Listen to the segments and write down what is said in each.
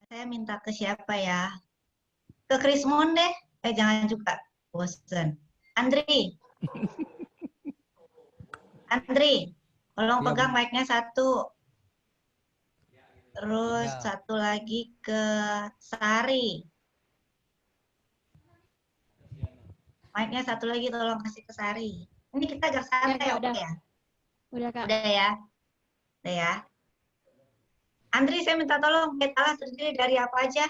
Saya minta ke siapa ya? Ke Krismon deh. Jangan juga. Bosen. Andri, Andri, tolong Ya, pegang mic-nya satu. Terus ya. satu lagi ke Sari. Mic-nya satu lagi tolong kasih ke Sari. Ini kita agak Ya, santai, Kak, oke ya? udah Kak. Udah ya? Udah ya? Andri, saya minta tolong. Betalah terdiri dari apa aja?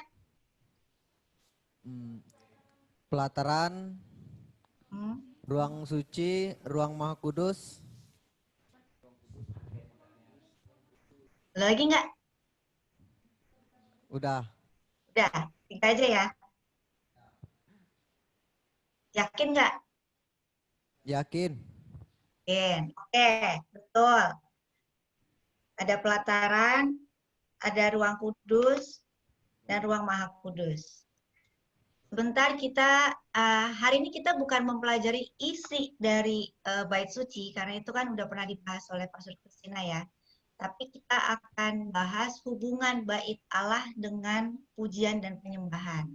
Pelataran, Hmm? ruang suci, ruang maha kudus. Ada lagi nggak? Udah. Udah, tiga aja ya. Yakin nggak? Yakin? Yakin. Oke, betul. Ada pelataran, ada ruang kudus, dan ruang maha kudus. Sebentar hari ini kita bukan mempelajari isi dari bait suci, karena itu kan udah pernah dibahas oleh Pak Surkusina ya. Tapi kita akan bahas hubungan bait Allah dengan pujian dan penyembahan.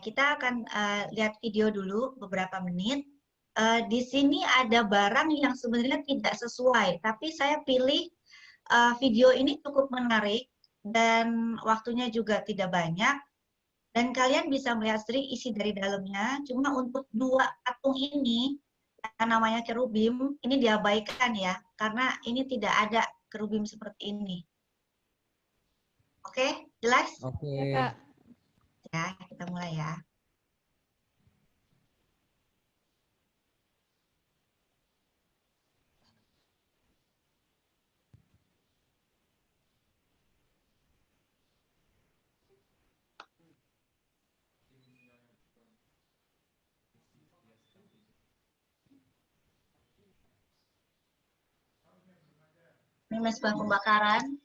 Kita akan lihat video dulu beberapa menit. Di sini ada barang yang sebenarnya tidak sesuai, tapi saya pilih video ini cukup menarik dan waktunya juga tidak banyak. Dan kalian bisa melihat sendiri isi dari dalamnya. Cuma untuk dua patung ini, yang namanya kerubim, ini diabaikan ya, karena ini tidak ada kerubim seperti ini. Oke, jelas? Oke. Ya, Kak. Ya, kita mulai ya. Ini mesbah pembakaran.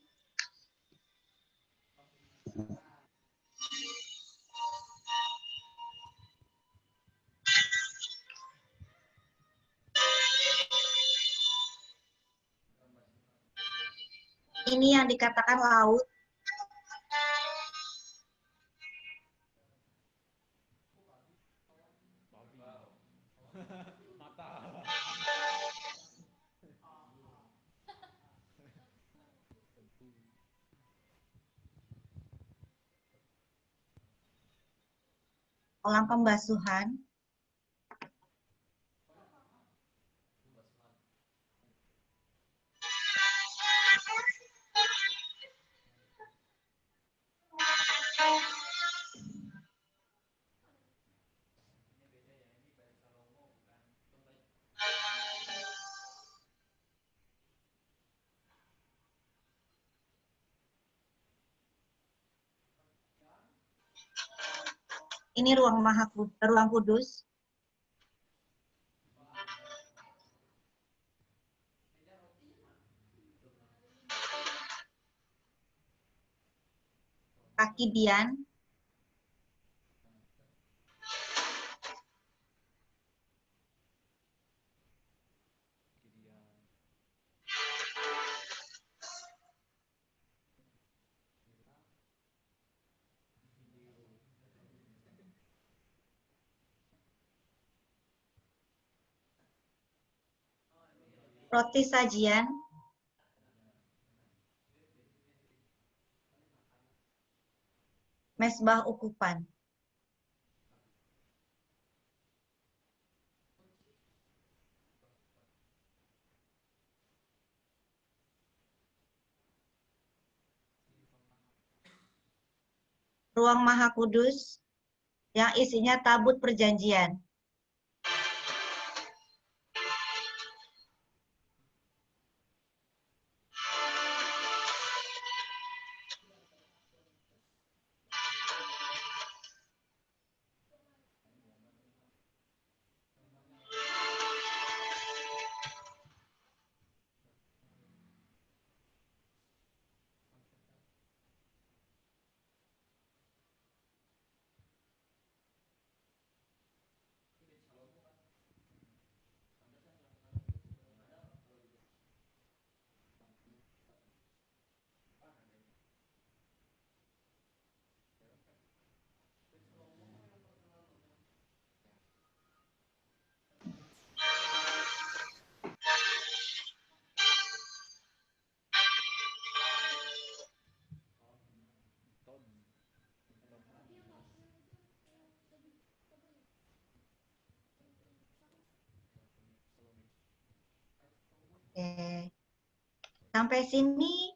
Ini yang dikatakan laut. Kolam pembasuhan. Ini ruang kudus. Kaki Dian. Roti sajian. Mesbah ukupan. Ruang Maha Kudus yang isinya tabut perjanjian. Sampai sini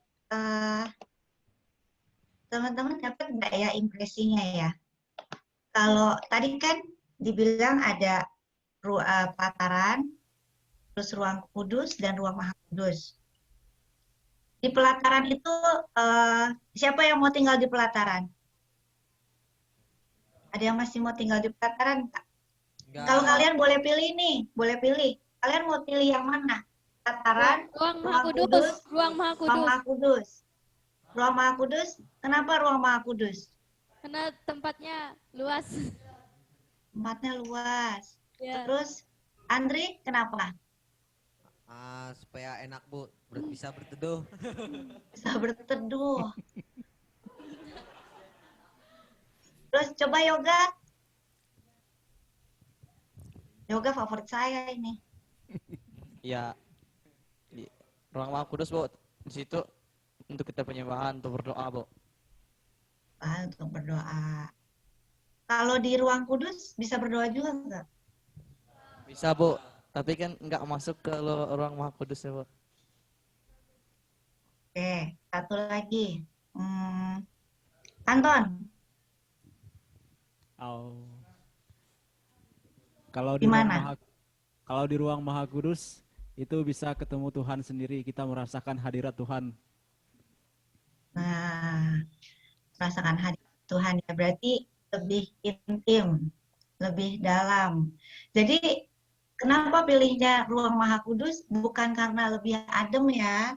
teman-teman dapat nggak ya impresinya ya? Kalau tadi kan dibilang ada pelataran, terus ruang kudus dan ruang maha kudus. Di pelataran itu siapa yang mau tinggal di pelataran? Ada yang masih mau tinggal di pelataran? Kalau kalian boleh pilih nih, boleh pilih. Kalian mau pilih yang mana? Pelataran, Ruang Maha ruang Kudus. kudus, Ruang Maha ruang Kudus. maha kudus. Ruang maha kudus, kenapa ruang maha kudus? Karena tempatnya luas. Tempatnya luas. Ya. Terus, Andri, kenapa? Supaya enak Bu, bisa berteduh. Bisa berteduh. Terus coba yoga. Yoga favorit saya ini. Ya, di ruang Maha Kudus, Bu. Di situ untuk kita penyembahan, untuk berdoa, Bu. Untuk berdoa. Kalau di ruang kudus bisa berdoa juga nggak? Bisa, Bu. Tapi kan nggak masuk ke ruang Maha Kudus ya, Bu. Oke, satu lagi. Anton, Oh. Kalau di ruang gimana? kalau di ruang Maha Kudus itu bisa ketemu Tuhan sendiri, kita merasakan hadirat Tuhan. Nah, merasakan hadirat Tuhan ya berarti lebih intim, lebih dalam. Jadi kenapa pilihnya ruang Maha Kudus? Bukan karena lebih adem ya.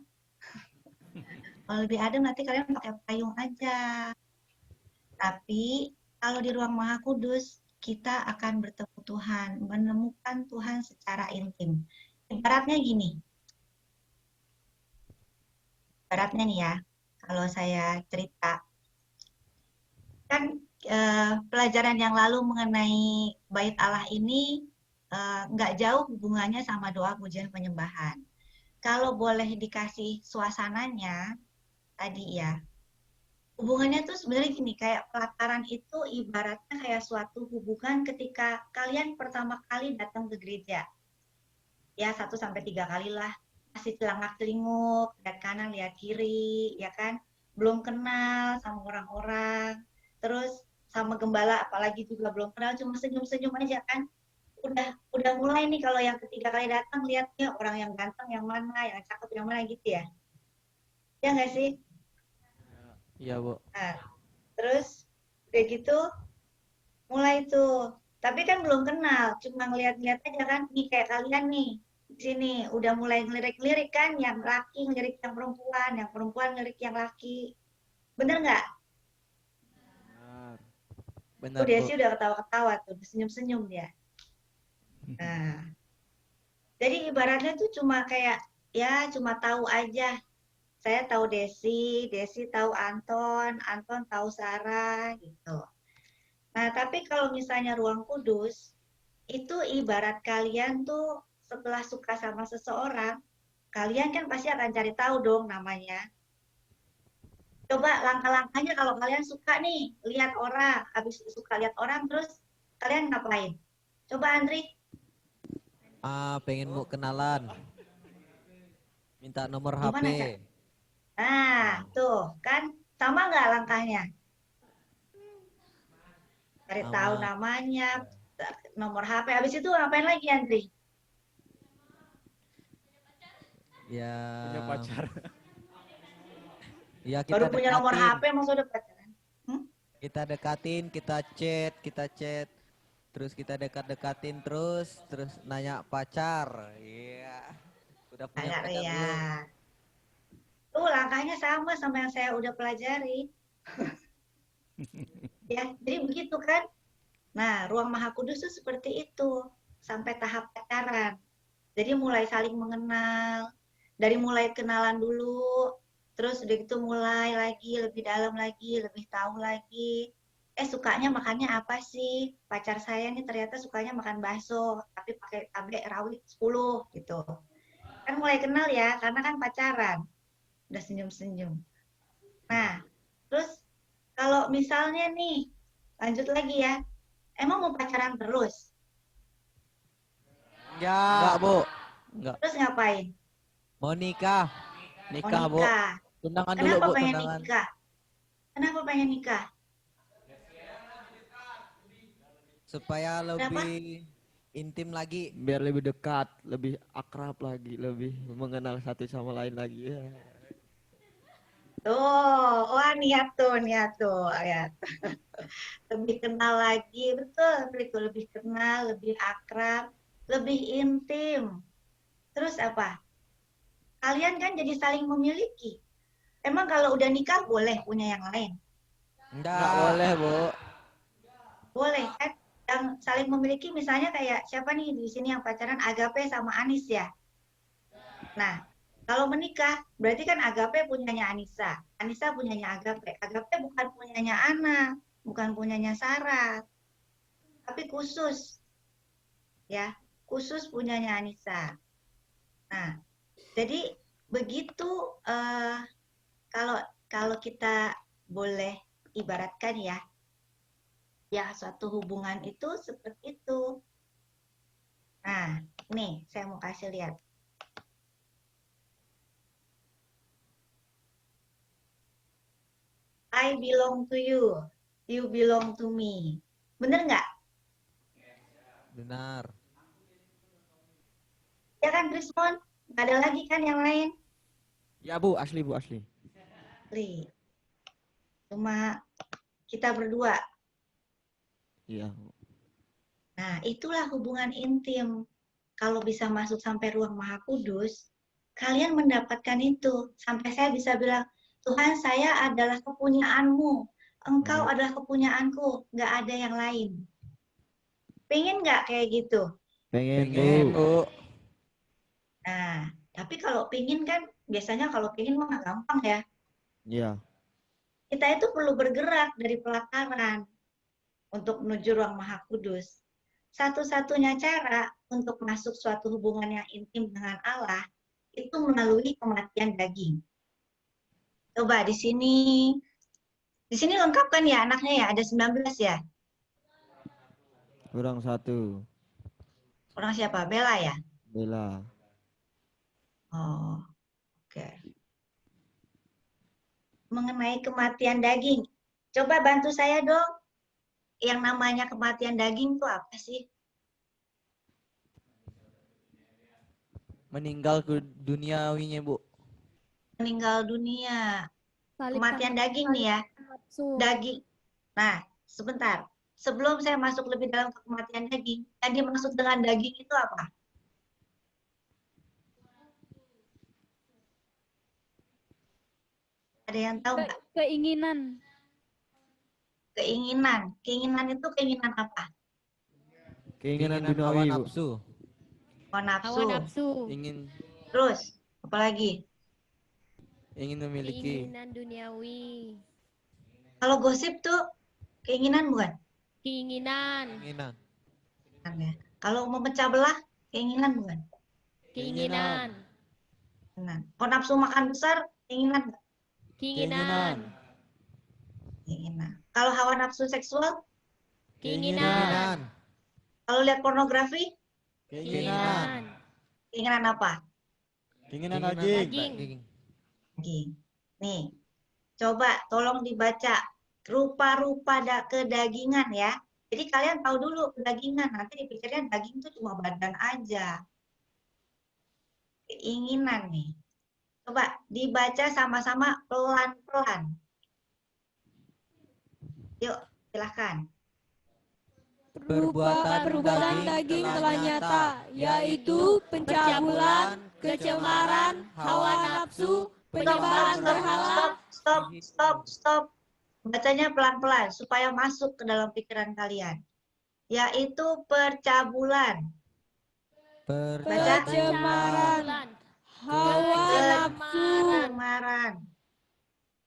Kalau lebih adem nanti kalian pakai payung aja. Tapi kalau di ruang Maha Kudus kita akan bertemu Tuhan, menemukan Tuhan secara intim. Ibaratnya gini. Ibaratnya nih ya, kalau saya cerita kan pelajaran yang lalu mengenai Bait Allah ini nggak jauh hubungannya sama doa pujian penyembahan. Kalau boleh dikasih suasananya tadi ya, hubungannya tuh sebenarnya gini, kayak pelataran itu ibaratnya kayak suatu hubungan ketika kalian pertama kali datang ke gereja. Ya 1-3 kali lah, masih celangak-celinguk, lihat kanan, lihat kiri, ya kan? Belum kenal sama orang-orang, terus sama gembala apalagi juga belum kenal, cuma senyum-senyum aja kan. Udah mulai nih kalau yang ketiga kali datang lihatnya orang yang ganteng yang mana, yang cakep yang mana gitu ya. Ya nggak sih? Iya, Bu. Nah, terus kayak gitu mulai tuh. Tapi kan belum kenal, cuma ngeliat-ngeliat aja kan. Nih kayak kalian nih, di sini udah mulai ngelirik-lirik kan, yang laki ngelirik yang perempuan ngelirik yang laki. Bener nggak? Benar, Dia Bu. sih udah ketawa-ketawa tuh, senyum-senyum dia. Nah, jadi ibaratnya tuh cuma kayak, ya cuma tahu aja. Saya tahu Desi, Desi tahu Anton, Anton tahu Sarah, gitu. Nah, tapi kalau misalnya ruang kudus, itu ibarat kalian tuh setelah suka sama seseorang, kalian kan pasti akan cari tahu dong namanya. Coba langkah-langkahnya kalau kalian suka nih, lihat orang, habis suka lihat orang, terus kalian ngapain? Coba Andri. Pengen mau kenalan. Minta nomor Gimana, HP. Kak? Nah, tuh, kan sama nggak langkahnya? Cari tahu Sama. namanya, nomor HP, habis itu ngapain lagi Andri? Ya. Punya pacar. Ya kita Baru punya nomor dekatin. HP, masa udah pacaran? Kita dekatin, kita chat. Terus kita dekat-dekatin terus nanya pacar. Iya. Udah punya Agak pacar ya. belum? Tuh langkahnya sama yang saya udah pelajari. Ya, jadi begitu kan? Nah, ruang Maha Kudus itu seperti itu sampai tahap pacaran. Jadi mulai saling mengenal, dari mulai kenalan dulu, terus udah gitu mulai lagi lebih dalam lagi, lebih tahu lagi. Sukanya makannya apa sih? Pacar saya nih ternyata sukanya makan bakso, tapi pakai cabai rawit 10 gitu. Kan mulai kenal ya, karena kan pacaran. Udah senyum-senyum. Nah, terus kalau misalnya nih, lanjut lagi ya, emang mau pacaran terus? Enggak, Bu. Enggak. Terus ngapain? Mau nikah? Nikah, Bu. nikah. Tundangan dulu, Kenapa Bu, pengen tundangan. nikah? Kenapa pengen nikah? Supaya lebih intim lagi. Biar lebih dekat, lebih akrab lagi, lebih mengenal satu sama lain lagi. Ya. Tuh, wah niat tuh, ya. Lebih kenal lagi, betul, lebih kenal, lebih akrab, lebih intim. Terus apa? Kalian kan jadi saling memiliki. Emang kalau udah nikah boleh punya yang lain? Nggak boleh, Bu. Boleh kan? Yang saling memiliki misalnya kayak siapa nih di sini yang pacaran Agape sama Anis ya? Nah, kalau menikah berarti kan Agape punyanya Anissa, Anissa punyanya Agape, Agape bukan punyanya Ana, bukan punyanya Sarah, tapi khusus ya, khusus punyanya Anissa. Nah, jadi begitu kalau kalau kita boleh ibaratkan ya suatu hubungan itu seperti itu. Nah, nih saya mau kasih lihat. I belong to you, you belong to me. Bener nggak? Benar. Ya kan, Krismon? Nggak ada lagi kan yang lain? Ya Bu, asli Bu, asli. Asli. Cuma kita berdua. Iya. Nah, itulah hubungan intim. Kalau bisa masuk sampai ruang Maha Kudus, kalian mendapatkan itu. Sampai saya bisa bilang, Tuhan, saya adalah kepunyaanmu. Engkau adalah kepunyaanku. Nggak ada yang lain. Pengen nggak kayak gitu? Pengen Pengen, Bu. Bu. Nah, tapi kalau pengen kan, biasanya kalau pengen mah gampang ya. Iya. Kita itu perlu bergerak dari pelataran untuk menuju ruang Maha Kudus. Satu-satunya cara untuk masuk suatu hubungan yang intim dengan Allah itu melalui kematian daging. Coba di sini lengkap kan ya anaknya ya, ada 19 ya? Kurang satu. Orang siapa? Bella ya? Bella. Oh, oke. Mengenai kematian daging, coba bantu saya dong. Yang namanya kematian daging itu apa sih? Meninggal ke duniawinya, Bu. Meninggal dunia. Salib Kematian daging nih ya. nafsu. Daging. Nah, sebentar. Sebelum saya masuk lebih dalam ke kematian daging, yang dimaksud dengan daging itu apa? Ada yang tahu nggak? Keinginan. Keinginan. Keinginan itu keinginan apa? Keinginan Hawa duniawi Bu. nafsu. Hawa nafsu. Hawa nafsu. Ingin Terus, apa lagi? memiliki. Keinginan duniawi. Kalau gosip tuh keinginan bukan? Keinginan. Keinginan. Keinginan ya. Kalau memecah belah, keinginan bukan? Keinginan. Keinginan. Kalau nafsu makan besar, keinginan nggak? Keinginan. Keinginan. Kalau hawa nafsu seksual, Keinginan. kalau lihat pornografi, Keinginan. keinginan apa? Keinginan Daging. Daging. Nih, coba tolong dibaca rupa-rupa kedagingan ya. Jadi kalian tahu dulu kedagingan, nanti dipikirnya daging itu cuma badan aja. Keinginan nih. Coba dibaca sama-sama pelan-pelan. Yuk, silahkan. Perbuatan daging telah nyata, yaitu pencabulan, kecemaran, hawa nafsu, penyembahan berhala. Stop. Bacanya pelan-pelan supaya masuk ke dalam pikiran kalian. Yaitu percabulan. Pencemaran, hawa nafsu, Kecemaran.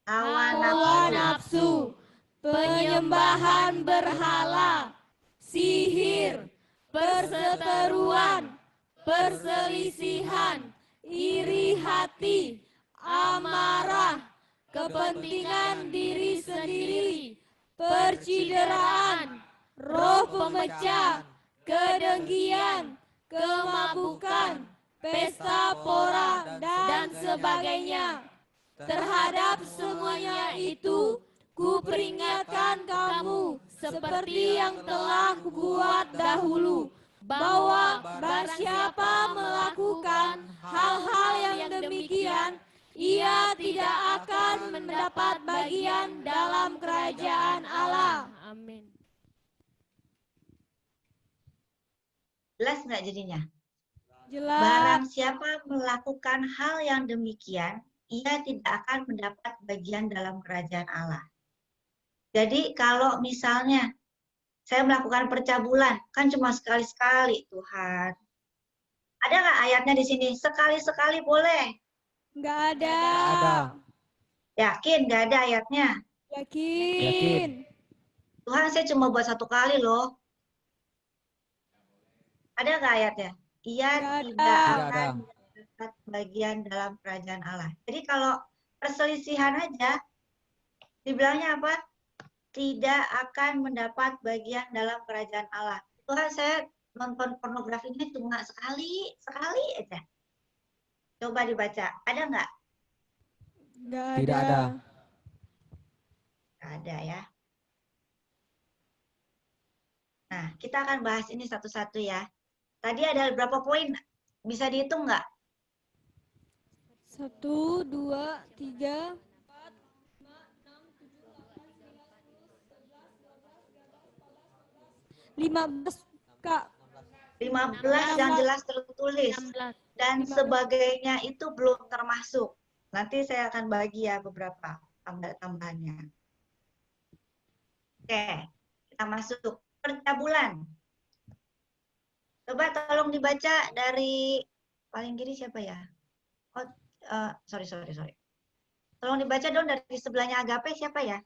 Hawa hawa nafsu. nafsu, penyembahan berhala, sihir, perseteruan, perselisihan, iri hati, amarah, kepentingan diri sendiri, percideraan, roh pemecah, kedengkian, kemabukan, pesta pora, dan sebagainya. Terhadap semuanya itu, ku peringatkan kamu seperti yang telah kubuat dahulu, bahwa barang siapa melakukan hal-hal yang demikian, ia tidak akan mendapat bagian dalam kerajaan Allah. Amin. Jelas nggak jadinya? Jelas. Barang siapa melakukan hal yang demikian, ia tidak akan mendapat bagian dalam kerajaan Allah. Jadi kalau misalnya saya melakukan percabulan, kan cuma sekali-sekali, Tuhan. Ada nggak ayatnya di sini? Sekali-sekali boleh. Nggak ada. Nggak ada. Yakin nggak ada ayatnya? Yakin. Tuhan, saya cuma buat 1 kali loh. Ada nggak ayatnya? Ia Nggak tidak ada. akan mendapat bagian dalam kerajaan Allah. Jadi kalau perselisihan aja, dibilangnya apa? Tidak akan mendapat bagian dalam kerajaan Allah. Tuhan, saya nonton pornografi ini cuma sekali aja. Coba dibaca, ada nggak? Nggak ada. Tidak ada. Nggak ada ya. Nah, kita akan bahas ini satu-satu ya. Tadi ada berapa poin? Bisa dihitung nggak? 1, 2, 3, 15, Kak. 15 yang jelas tertulis. 16. Dan sebagainya itu belum termasuk. Nanti saya akan bagi ya beberapa tambahannya. Oke, kita masuk percabulan. Coba tolong dibaca dari paling kiri siapa ya? Oh, sorry. Tolong dibaca dong dari sebelahnya Agape siapa ya?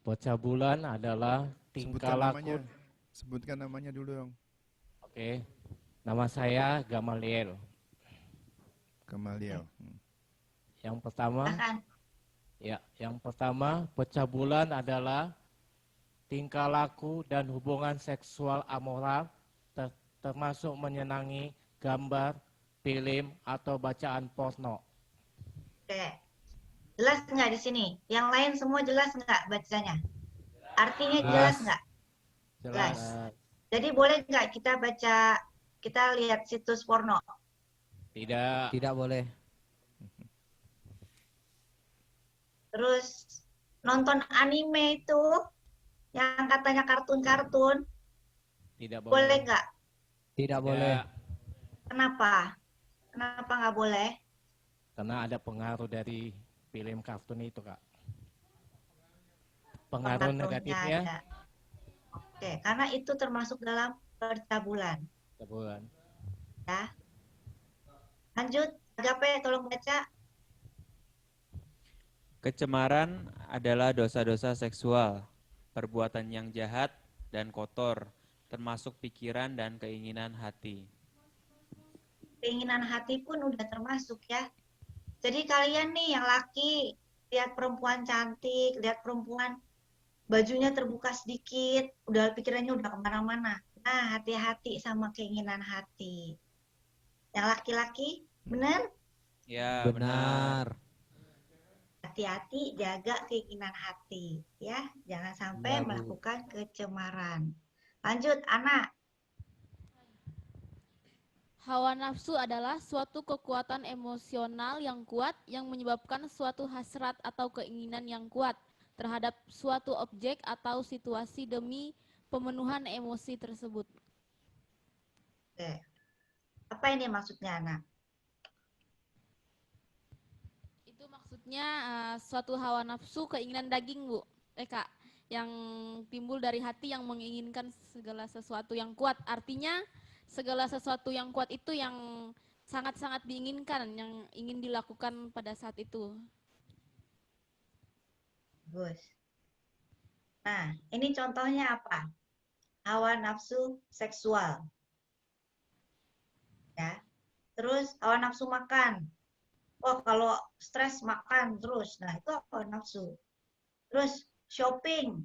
Percabulan adalah tingkah laku. Sebutkan namanya dulu dong. Oke. Nama saya Gamaliel. Gamaliel. Yang pertama, Silakan. yang pertama percabulan adalah tingkah laku dan hubungan seksual amoral termasuk menyenangi gambar, film atau bacaan porno. Oke. Jelas nggak di sini? Yang lain semua jelas nggak bacanya? Artinya jelas nggak? Jelas. Jadi boleh nggak kita baca, kita lihat situs porno? Tidak. Tidak boleh. Terus nonton anime itu, yang katanya kartun-kartun, Tidak boleh boleh. nggak? Tidak boleh. Kenapa? Kenapa nggak boleh? Karena ada pengaruh dari film kartun itu, Kak. Pengaruh Kartunnya negatifnya. ada. Oke, karena itu termasuk dalam percabulan. Percabulan. Ya. Lanjut, Agape tolong baca. Kecemaran adalah dosa-dosa seksual, perbuatan yang jahat dan kotor, termasuk pikiran dan keinginan hati. Keinginan hati pun udah termasuk ya. Jadi kalian nih yang laki, lihat perempuan cantik, lihat perempuan bajunya terbuka sedikit, udah pikirannya udah kemana-mana. Nah, hati-hati sama keinginan hati. Yang laki-laki, benar? Ya, Benar. Hati-hati jaga keinginan hati, ya. Jangan sampai Iya, Bu. melakukan kecemaran. Lanjut, Ana. Hawa nafsu adalah suatu kekuatan emosional yang kuat yang menyebabkan suatu hasrat atau keinginan yang kuat terhadap suatu objek atau situasi demi pemenuhan emosi tersebut. Oke. Apa ini maksudnya, Ana? Itu maksudnya suatu hawa nafsu, keinginan daging, Bu. Kak, yang timbul dari hati yang menginginkan segala sesuatu yang kuat. Artinya segala sesuatu yang kuat itu yang sangat-sangat diinginkan, yang ingin dilakukan pada saat itu. Bagus. Nah, ini contohnya apa? Hawa nafsu seksual. Ya. Terus hawa nafsu makan. Oh, kalau stres makan terus. Nah, itu hawa nafsu. Terus shopping.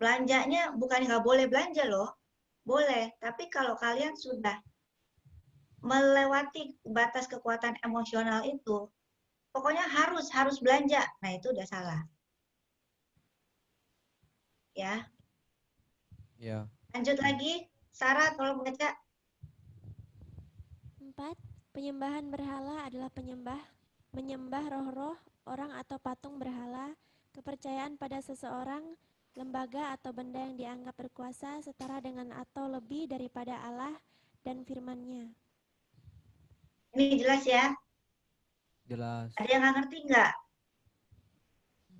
belanjanya bukan nggak boleh belanja loh, boleh. Tapi kalau kalian sudah melewati batas kekuatan emosional itu, pokoknya harus belanja. Nah, itu udah salah. Ya. Ya. Lanjut lagi. Sarah, tolong baca. 4. Penyembahan berhala adalah menyembah roh-roh, orang atau patung berhala, kepercayaan pada seseorang, lembaga atau benda yang dianggap berkuasa setara dengan atau lebih daripada Allah dan firman-Nya. Ini jelas ya? Jelas. Ada yang nggak ngerti nggak?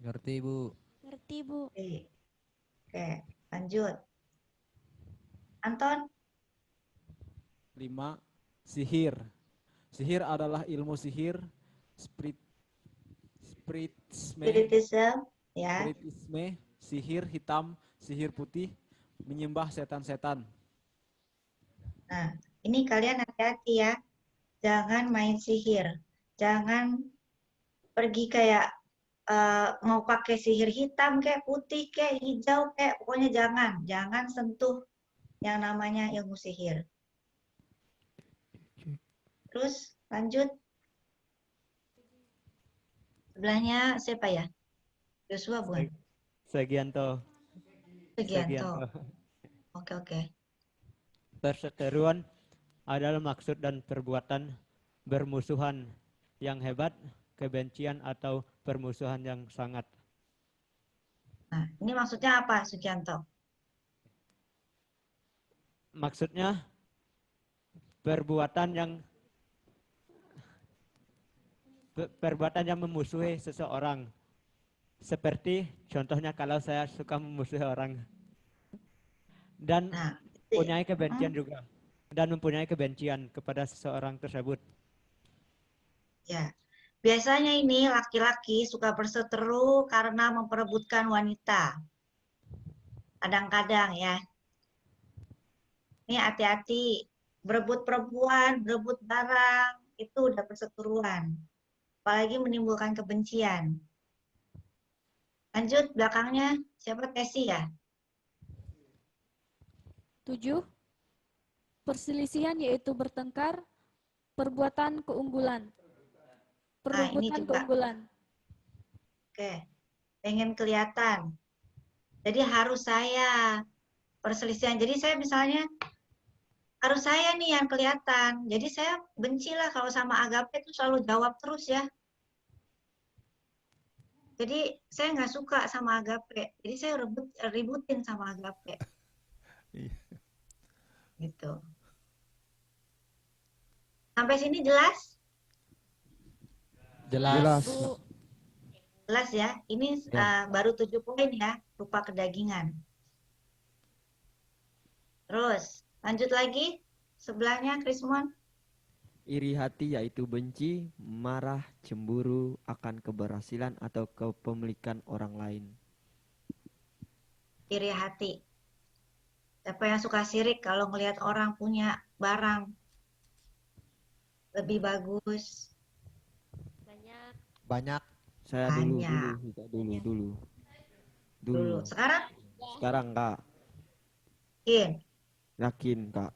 Ngerti, Bu. Ngerti, Bu. Oke, lanjut. Anton? 5. Sihir. Sihir adalah ilmu sihir, Spiritism, ya. spiritisme, sihir hitam, sihir putih, menyembah setan-setan. Nah, ini kalian hati-hati ya. Jangan main sihir. Jangan pergi kayak mau pakai sihir hitam kayak putih kayak hijau kayak pokoknya jangan sentuh yang namanya ilmu sihir. Terus lanjut. Sebelahnya siapa ya? Joshua bukan? Segianto. Segianto. Oke. Perseteruan adalah maksud dan perbuatan bermusuhan yang hebat, kebencian atau permusuhan yang sangat. Nah, ini maksudnya apa, Sugianto? Maksudnya perbuatan yang memusuhi seseorang. Seperti contohnya kalau saya suka memusuhi orang dan mempunyai kebencian juga, dan mempunyai kebencian kepada seseorang tersebut. Ya, biasanya ini laki-laki suka berseteru karena memperebutkan wanita. Kadang-kadang ya. Ini hati-hati, berebut perempuan, berebut barang, itu udah perseteruan. Apalagi menimbulkan kebencian. Lanjut, belakangnya siapa? Tesi ya? 7. Perselisihan yaitu bertengkar, perbuatan keunggulan. Perebutan keunggulan. Oke, pengen kelihatan. Jadi harus saya perselisihan. Jadi saya misalnya harus saya nih yang kelihatan. Jadi saya bencilah kalau sama Agape itu selalu jawab terus ya. Jadi saya nggak suka sama Agape. Jadi saya ributin sama Agape. Gitu. Sampai sini jelas? Jelas. Jelas ya. Ini baru 7 poin ya, rupa kedagingan. Terus lanjut lagi. Sebelahnya Krismon. Iri hati yaitu benci, marah, cemburu akan keberhasilan atau kepemilikan orang lain. Iri hati. Siapa yang suka sirik kalau ngelihat orang punya barang lebih bagus? Banyak. Saya dulu. Sekarang? Sekarang Kak. Yakin Kak.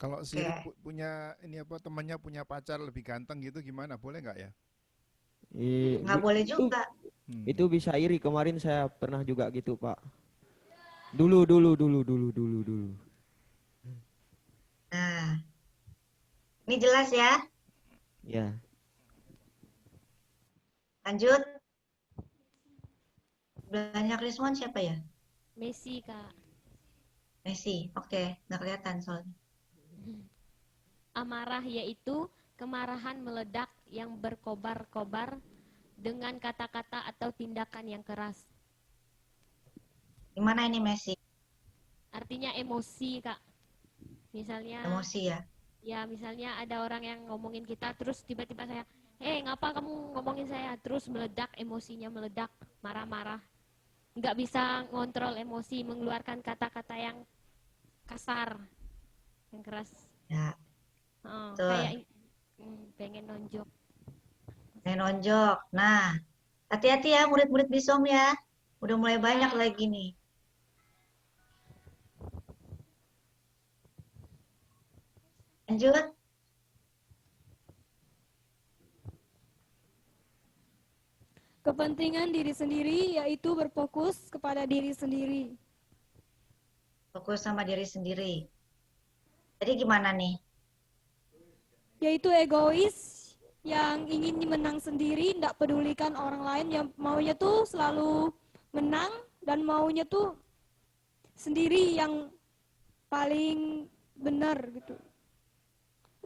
Kalau sirik punya ini apa temannya punya pacar lebih ganteng gitu gimana? Boleh nggak ya? Nggak boleh juga. Itu bisa iri. Kemarin saya pernah juga gitu Pak. Dulu. Nah, ini jelas ya? Ya. Lanjut. Banyak Krismon siapa ya? Messi, Kak. Messi, oke. Nggak kelihatan soalnya. Amarah yaitu kemarahan meledak yang berkobar-kobar dengan kata-kata atau tindakan yang keras. Gimana ini Messi? Artinya emosi, Kak. Misalnya Emosi ya? Ya, misalnya ada orang yang ngomongin kita terus tiba-tiba saya, ngapa kamu ngomongin saya? Terus meledak, emosinya meledak, marah-marah. Nggak bisa ngontrol emosi, mengeluarkan kata-kata yang kasar, yang keras. Ya. Kayak pengen nonjok. Nah, hati-hati ya murid-murid Bisom ya. Udah mulai banyak lagi nih. Lanjut. Kepentingan diri sendiri yaitu berfokus kepada diri sendiri. Fokus sama diri sendiri. Jadi gimana nih? Yaitu egois yang ingin menang sendiri, tidak pedulikan orang lain, yang maunya tuh selalu menang dan maunya tuh sendiri yang paling benar gitu.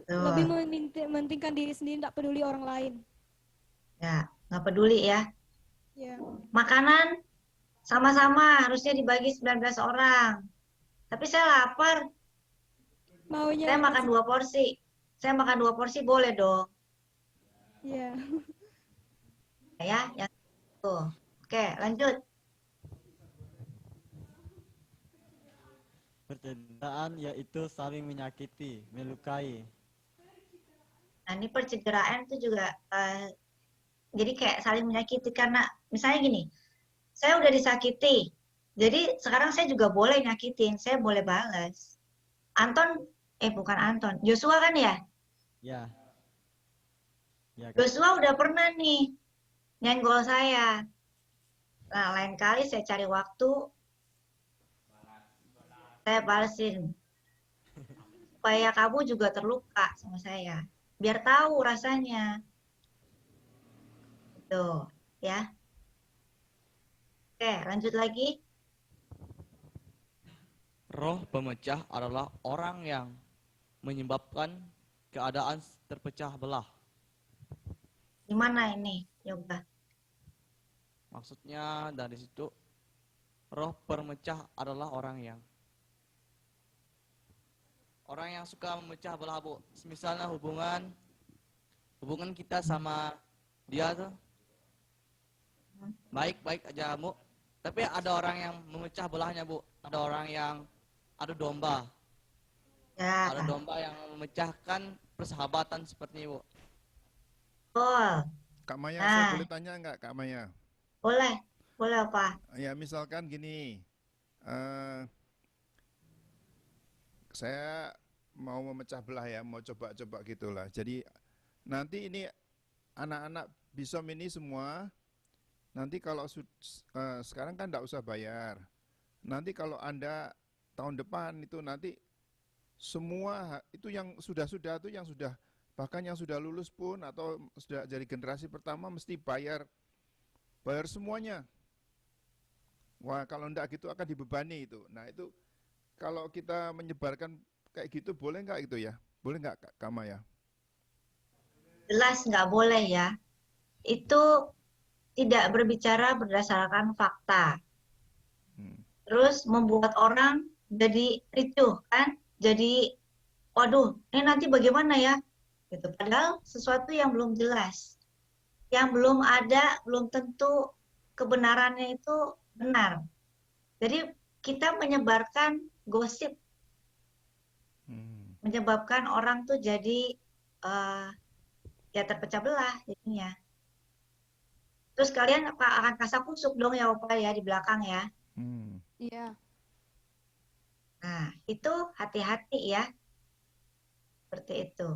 Lebih mementingkan diri sendiri, tidak peduli orang lain. Ya, nggak peduli ya. Ya. Makanan sama-sama harusnya dibagi 19 orang. Tapi saya lapar. Maunya saya makan 2 porsi. Saya makan 2 porsi boleh dong. Iya. Ya, yang itu. Oke, lanjut. Percederaan yaitu saling menyakiti, melukai. Nah, ini percederaan itu juga jadi kayak saling menyakiti karena misalnya gini, saya udah disakiti, jadi sekarang saya juga boleh nyakitin, saya boleh balas. Bukan Anton, Joshua kan ya? Ya. Ya, Joshua udah pernah nih nyenggol saya. Nah, lain kali saya cari waktu, saya balesin. Supaya kamu juga terluka sama saya. Biar tahu rasanya. Tuh, ya. Oke, lanjut lagi. Roh pemecah adalah orang yang menyebabkan keadaan terpecah belah. Gimana ini, Yoga? Maksudnya dari situ, roh pemecah adalah orang yang suka memecah belah, Bu. Misalnya hubungan kita sama dia tuh baik-baik aja, Bu. Tapi ada orang yang memecah belahnya, Bu. Ada orang yang adu domba. Ya. Ada domba yang memecahkan persahabatan seperti ini, Bu. Oh. Kak Maya, saya boleh tanya nggak, Kak Maya? Boleh. Boleh apa? Ya, misalkan gini. Saya mau memecah belah ya, mau coba-coba gitulah. Jadi nanti ini anak-anak BISOM ini semua, nanti kalau sekarang kan nggak usah bayar. Nanti kalau Anda tahun depan itu nanti semua itu yang sudah-sudah itu yang sudah bahkan yang sudah lulus pun atau sudah jadi generasi pertama mesti bayar semuanya. Wah, kalau enggak gitu akan dibebani itu. Nah, itu kalau kita menyebarkan kayak gitu boleh nggak gitu ya? Boleh nggak, Kak Maya? Jelas nggak boleh ya. Itu tidak berbicara berdasarkan fakta. Terus membuat orang jadi ricuh kan? Jadi, waduh, ini nanti bagaimana ya? Gitu. Padahal sesuatu yang belum jelas. Yang belum ada, belum tentu kebenarannya itu benar. Jadi kita menyebarkan gosip. Menyebabkan orang tuh jadi ya terpecah belah jadinya. Terus kalian akan kasak kusuk dong ya Opa ya di belakang ya. Iya. Nah, itu hati-hati ya. Seperti itu.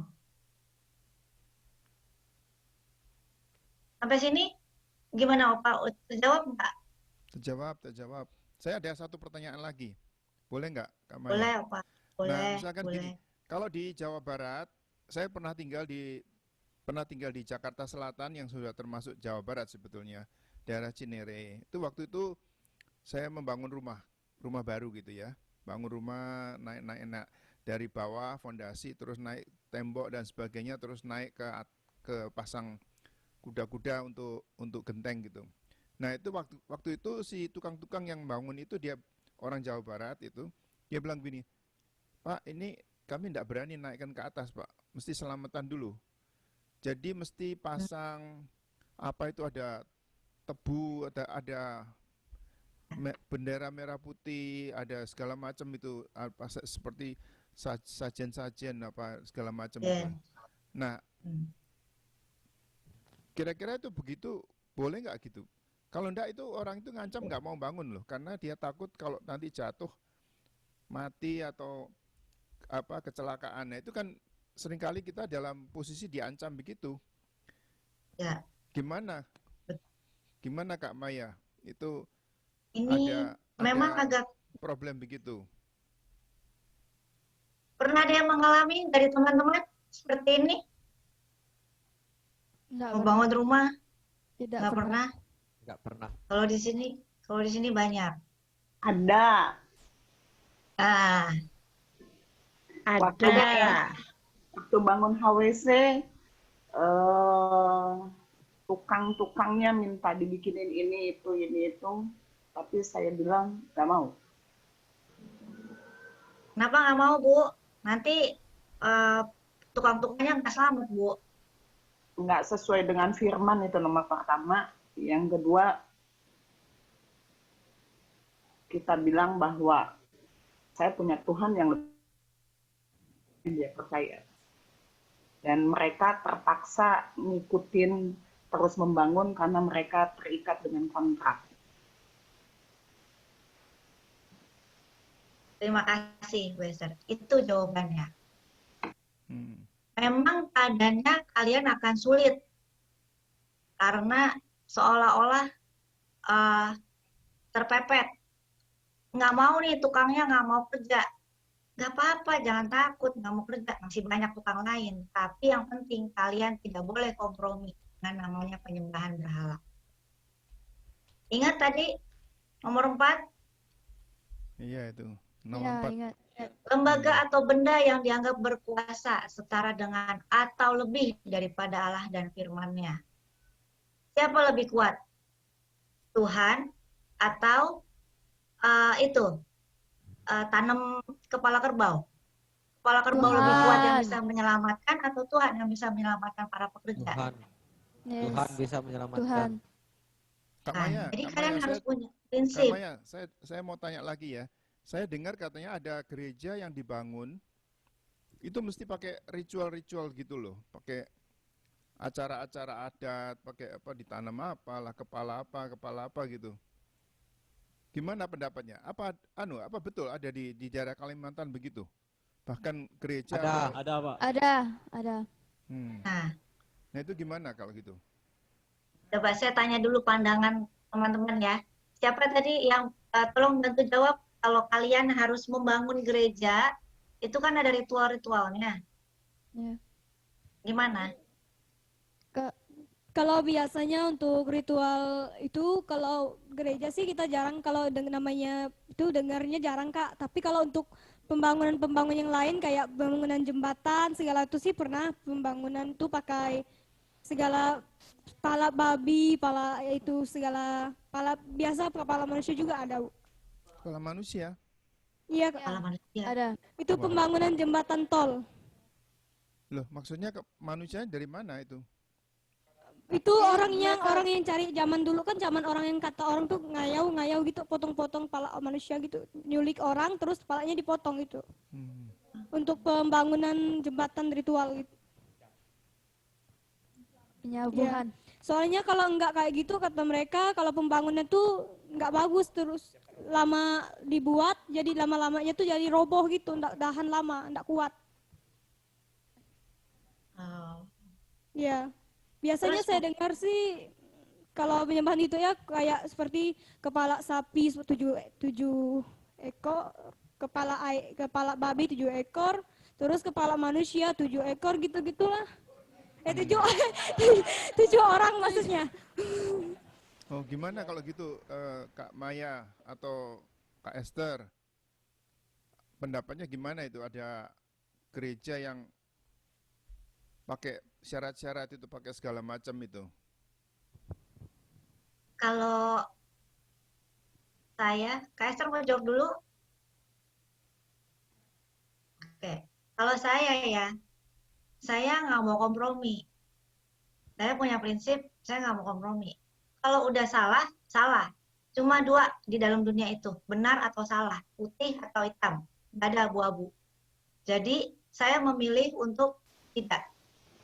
Sampai sini gimana Opa? Terjawab nggak? Terjawab. Saya ada satu pertanyaan lagi. Boleh nggak, Kak Maya? Boleh Opa. Boleh. Nah, misalkan boleh. gini, kalau di Jawa Barat, saya pernah tinggal di Jakarta Selatan yang sudah termasuk Jawa Barat sebetulnya, daerah Cinere. Itu waktu itu saya membangun rumah baru gitu ya. Bangun rumah, naik dari bawah fondasi, terus naik tembok dan sebagainya, terus naik ke pasang kuda-kuda untuk genteng gitu. Nah, itu waktu itu si tukang-tukang yang bangun itu dia orang Jawa Barat itu, dia bilang gini, "Pak, ini kami tidak berani naikkan ke atas, Pak. Mesti selamatan dulu. Jadi mesti pasang ada tebu, ada bendera merah putih, ada segala macam itu seperti sajen-sajen segala macam itu. Nah, kira-kira itu begitu boleh nggak gitu? Kalau enggak itu orang itu ngancam nggak mau bangun loh, karena dia takut kalau nanti jatuh, mati atau apa kecelakaan. Nah, itu kan seringkali kita dalam posisi diancam begitu. Ya. Gimana? Gimana Kak Maya? Itu Ini memang ada agak problem begitu. pernah ada yang mengalami dari teman-teman seperti ini? Membangun rumah? Tidak Nggak pernah. Nggak pernah. Kalau di sini banyak. Ada. Ah. Waktu, Ada ya. waktu bangun HWC, tukang-tukangnya minta dibikinin ini itu, tapi saya bilang nggak mau. Kenapa nggak mau, Bu? Nanti tukang-tukangnya nggak selamat, Bu. Nggak sesuai dengan firman itu nomor pertama. Yang kedua, kita bilang bahwa saya punya Tuhan yang lebih dia percaya. Dan mereka terpaksa ngikutin terus membangun karena mereka terikat dengan kontrak. Terima kasih, Bu Esther. Itu jawabannya. Memang keadaannya kalian akan sulit. Karena seolah-olah terpepet. Nggak mau nih, tukangnya nggak mau kerja. Nggak apa-apa, jangan takut, nggak mau kerja. Masih banyak tukang lain. Tapi yang penting, kalian tidak boleh kompromi dengan namanya penyembahan berhala. Ingat tadi, nomor 4? Iya itu. Nomor 4. Ingat. Lembaga atau benda yang dianggap berkuasa setara dengan atau lebih daripada Allah dan firman-Nya. Siapa lebih kuat? Tuhan atau tanam kepala kerbau? Kepala kerbau lebih kuat yang bisa menyelamatkan atau Tuhan yang bisa menyelamatkan para pekerja? Tuhan. Yes. Tuhan bisa menyelamatkan. Tuhan. Kak Maya, Jadi Kak kalian Maya, harus saya- punya Kak prinsip. Maya, saya mau tanya lagi ya. Saya dengar katanya ada gereja yang dibangun itu mesti pakai ritual-ritual gitu loh, pakai acara-acara adat, pakai apa ditanam apalah, kepala apa gitu. Gimana pendapatnya? Apa betul ada di daerah Kalimantan begitu? Bahkan gereja Ada Pak. Ada. Nah, itu gimana kalau gitu? Coba saya tanya dulu pandangan teman-teman ya. Siapa tadi yang tolong bantu jawab kalau kalian harus membangun gereja, itu kan ada ritual-ritualnya. Ya. Gimana? Kalau biasanya untuk ritual itu kalau gereja sih kita jarang, kalau namanya itu dengarnya jarang Kak. Tapi kalau untuk pembangunan yang lain kayak pembangunan jembatan segala itu sih pernah pembangunan tuh pakai segala pala babi, pala itu segala pala biasa, kepala manusia juga ada. Bu. Kepala manusia? Iya, kepala manusia. Ada. Itu pembangunan jembatan tol. Loh, maksudnya manusia dari mana itu? Itu orang yang cari zaman dulu kan, zaman orang yang kata orang tuh ngayau gitu, potong-potong kepala manusia gitu, nyulik orang terus kepalanya dipotong gitu. Untuk pembangunan jembatan ritual gitu. Penyambungan. Ya. Soalnya kalau enggak kayak gitu kata mereka, kalau pembangunan tuh enggak bagus, terus lama dibuat jadi lama-lamanya tuh jadi roboh gitu, enggak tahan lama, enggak kuat. Ya. Biasanya saya dengar sih kalau penyembahan itu ya kayak seperti kepala sapi 7 ekor, kepala babi 7 ekor, terus kepala manusia 7 ekor gitu-gitulah. 7 orang maksudnya. Oh, gimana kalau gitu Kak Maya atau Kak Esther? Pendapatnya gimana itu? Ada gereja yang pakai syarat-syarat itu, pakai segala macam itu? Kalau saya, Kak Esther mau jawab dulu? Oke, kalau saya ya, saya nggak mau kompromi. Saya punya prinsip, saya nggak mau kompromi. Kalau udah salah, salah. Cuma 2 di dalam dunia itu, benar atau salah, putih atau hitam, nggak ada abu-abu. Jadi saya memilih untuk tidak.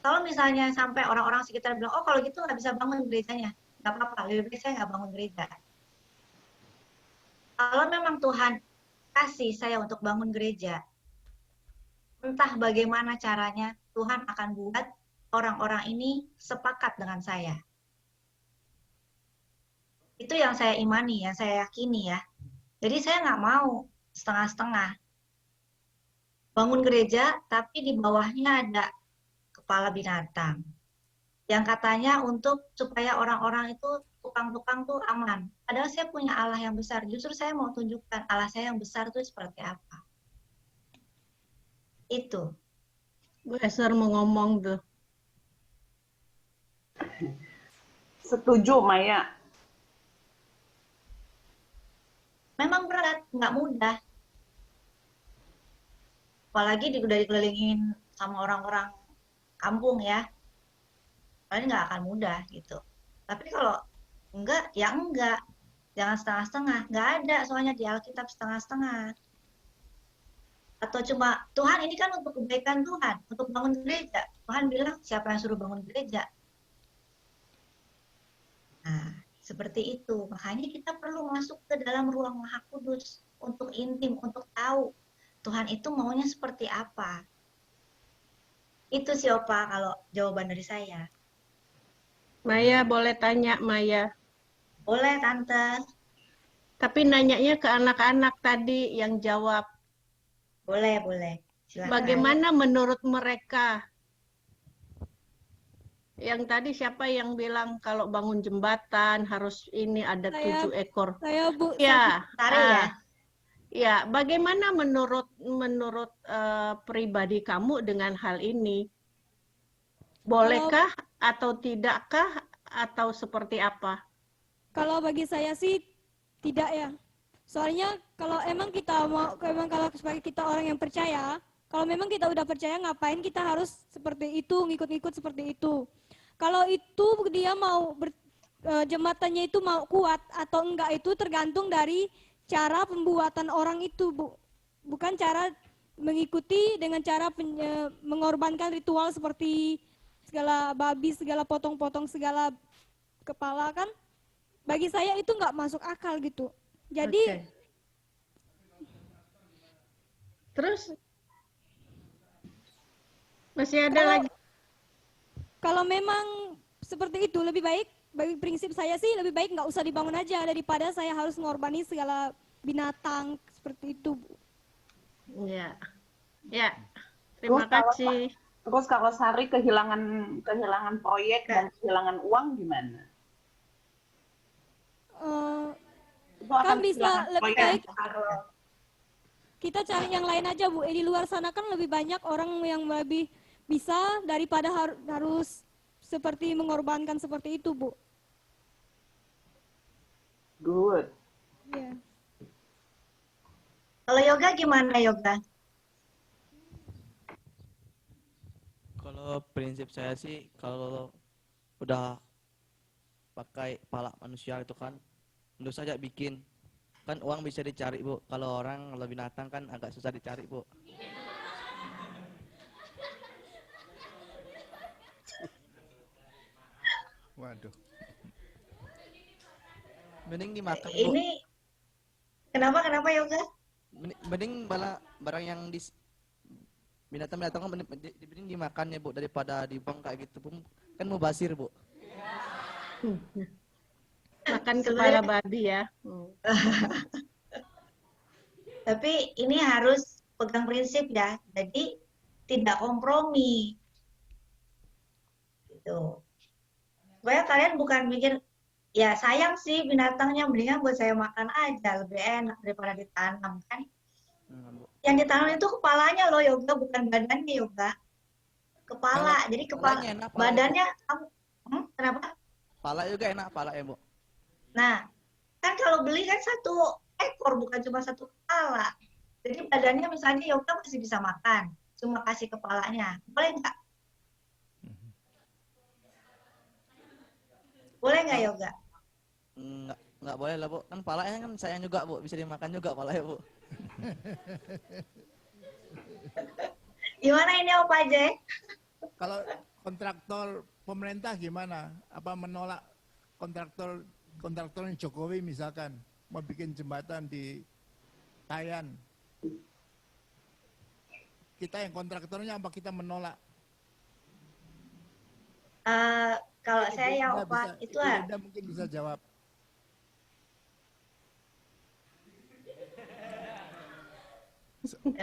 Kalau misalnya sampai orang-orang sekitar bilang, oh kalau gitu nggak bisa bangun gerejanya, nggak apa-apa, lebih baik saya nggak bangun gereja. Kalau memang Tuhan kasih saya untuk bangun gereja, entah bagaimana caranya, Tuhan akan buat orang-orang ini sepakat dengan saya. Itu yang saya imani, yang saya yakini ya. Jadi saya nggak mau setengah-setengah. Bangun gereja, tapi di bawahnya ada kepala binatang. Yang katanya untuk supaya orang-orang itu, tukang-tukang tuh aman. Padahal saya punya Allah yang besar. Justru saya mau tunjukkan Allah saya yang besar itu seperti apa. Itu. Bu Esther mau ngomong tuh. Setuju, Maya. Memang berat, nggak mudah. Apalagi udah dikelilingin sama orang-orang kampung ya. Paling nggak akan mudah gitu. Tapi kalau enggak, ya enggak. Jangan setengah-setengah. Nggak ada soalnya di Alkitab setengah-setengah. Atau cuma, Tuhan ini kan untuk kebaikan Tuhan, untuk bangun gereja. Tuhan bilang, siapa yang suruh bangun gereja? Nah, seperti itu. Makanya kita perlu masuk ke dalam ruang Maha Kudus untuk intim, untuk tahu Tuhan itu maunya seperti apa. Itu sih Opa kalau jawaban dari saya. Maya boleh tanya, Maya? Boleh, Tante. Tapi nanyanya ke anak-anak tadi yang jawab. Boleh, boleh. Silakan. Bagaimana menurut mereka? Yang tadi siapa yang bilang kalau bangun jembatan harus ini ada 7 ekor? Saya Bu. Ya, Tari ya. Ya, bagaimana menurut pribadi kamu dengan hal ini? Bolehkah atau tidakkah atau seperti apa? Kalau bagi saya sih tidak ya. Soalnya kalau emang kita mau, kalau sebagai kita orang yang percaya, kalau memang kita udah percaya, ngapain kita harus seperti itu, ngikut-ngikut seperti itu. Kalau itu dia mau jembatannya itu mau kuat atau enggak itu tergantung dari cara pembuatan orang itu, Bu. Bukan cara mengikuti dengan cara mengorbankan ritual seperti segala babi, segala potong-potong, segala kepala kan. Bagi saya itu nggak masuk akal gitu. Jadi terus masih ada lagi. Kalau memang seperti itu lebih baik, bagi prinsip saya sih lebih baik nggak usah dibangun aja daripada saya harus mengorbankan segala binatang seperti itu, Bu. Ya, ya. Terima kasih. Terus kalau Sari kehilangan proyek dan kehilangan uang gimana? Kan bisa lebih baik kita cari yang lain aja, Bu. Di luar sana kan lebih banyak orang yang lebih bisa daripada harus seperti mengorbankan seperti itu, Bu. Good. Yeah. Kalau yoga gimana yoga? Kalau prinsip saya sih kalau udah pakai kepala manusia itu kan tentu saja bikin. Kan uang bisa dicari, Bu. Kalau orang, kalau binatang kan agak susah dicari, Bu. Waduh. Mending dimakan, Bu. Ini kenapa yoga? Mending barang yang di binatang-binatang kan mending dimakannya, Bu, daripada dibuang kayak gitu, Bu. Kan mubazir, Bu. Makan kepala babi ya. Tapi ini harus pegang prinsip ya. Jadi tidak kompromi. Gitu. Supaya kalian bukan mikir, ya sayang sih binatangnya, mendingan buat saya makan aja, lebih enak daripada ditanam kan. Yang ditanam itu kepalanya loh yoga, bukan badannya yoga. Kepala, jadi kepala enak, badannya kamu, kenapa? Pala juga enak, pala ya, Bu. Nah, kan kalau beli kan 1 ekor, bukan cuma 1 kepala. Jadi badannya misalnya yoga masih bisa makan, cuma kasih kepalanya. Boleh nggak? Boleh nggak yoga? Nggak boleh lah, Bu. Kan palanya kan sayang juga, Bu. Bisa dimakan juga palanya, Bu. Gimana ini Opa Jay? Kalau kontraktor pemerintah gimana? Apa menolak kontraktornya Jokowi misalkan mau bikin jembatan di Kayan, kita yang kontraktornya apa kita menolak? Kalau saya yang Ibu Linda mungkin bisa jawab.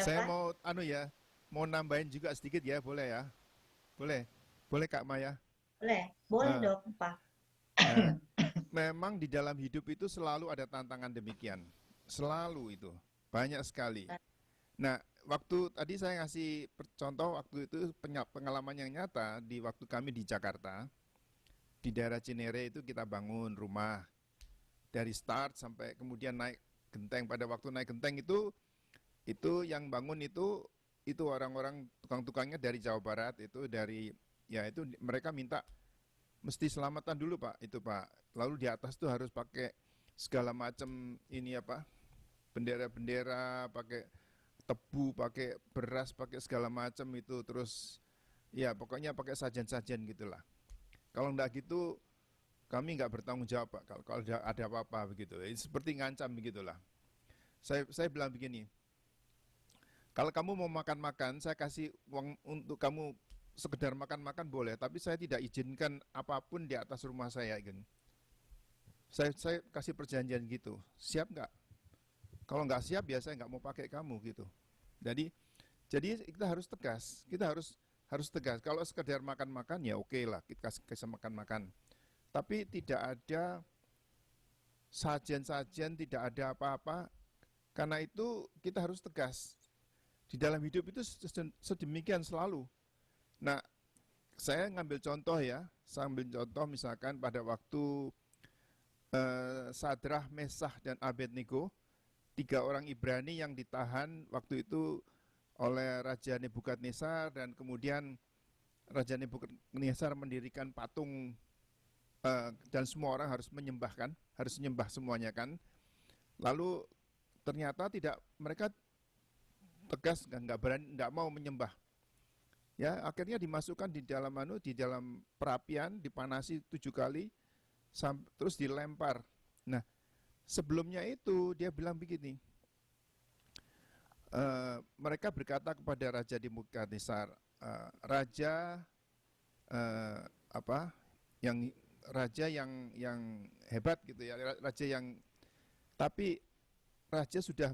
Saya mau mau nambahin juga sedikit ya, boleh ya? Boleh Kak Maya? Boleh dong Pak. Memang di dalam hidup itu selalu ada tantangan demikian, selalu itu, banyak sekali. Nah, waktu tadi saya ngasih contoh waktu itu pengalaman yang nyata di waktu kami di Jakarta, di daerah Cinere itu kita bangun rumah dari start sampai kemudian naik genteng. Pada waktu naik genteng itu yang bangun itu orang-orang tukang-tukangnya dari Jawa Barat, itu dari itu mereka minta mesti selamatan dulu Pak, itu Pak. Lalu di atas tuh harus pakai segala macam bendera-bendera, pakai tebu, pakai beras, pakai segala macam itu, terus ya pokoknya pakai sajian-sajian gitulah. Kalau enggak gitu kami enggak bertanggung jawab Pak kalau ada apa-apa begitu. Seperti ngancam begitulah. Saya bilang begini, kalau kamu mau makan-makan, saya kasih uang untuk kamu sekedar makan-makan boleh, tapi saya tidak izinkan apapun di atas rumah saya. Saya kasih perjanjian gitu, siap nggak? Kalau nggak siap ya saya nggak mau pakai kamu gitu. Jadi kita harus tegas, kita harus tegas. Kalau sekedar makan-makan ya oke lah, kita kasih makan-makan. Tapi tidak ada sajian-sajian, tidak ada apa-apa. Karena itu kita harus tegas. Di dalam hidup itu sedemikian selalu. Nah, saya ngambil contoh ya, misalkan pada waktu Sadrah, Mesah, dan Abednego, 3 orang Ibrani yang ditahan waktu itu oleh Raja Nebukadnezar, dan kemudian Raja Nebukadnezar mendirikan patung dan semua orang harus menyembah semuanya kan. Lalu ternyata mereka tegas, nggak mau menyembah. Ya, akhirnya dimasukkan di dalam perapian, dipanasi 7 kali, terus dilempar. Nah, sebelumnya itu dia bilang begini, mereka berkata kepada Raja Nebukadnezar, raja yang hebat gitu ya, tapi raja sudah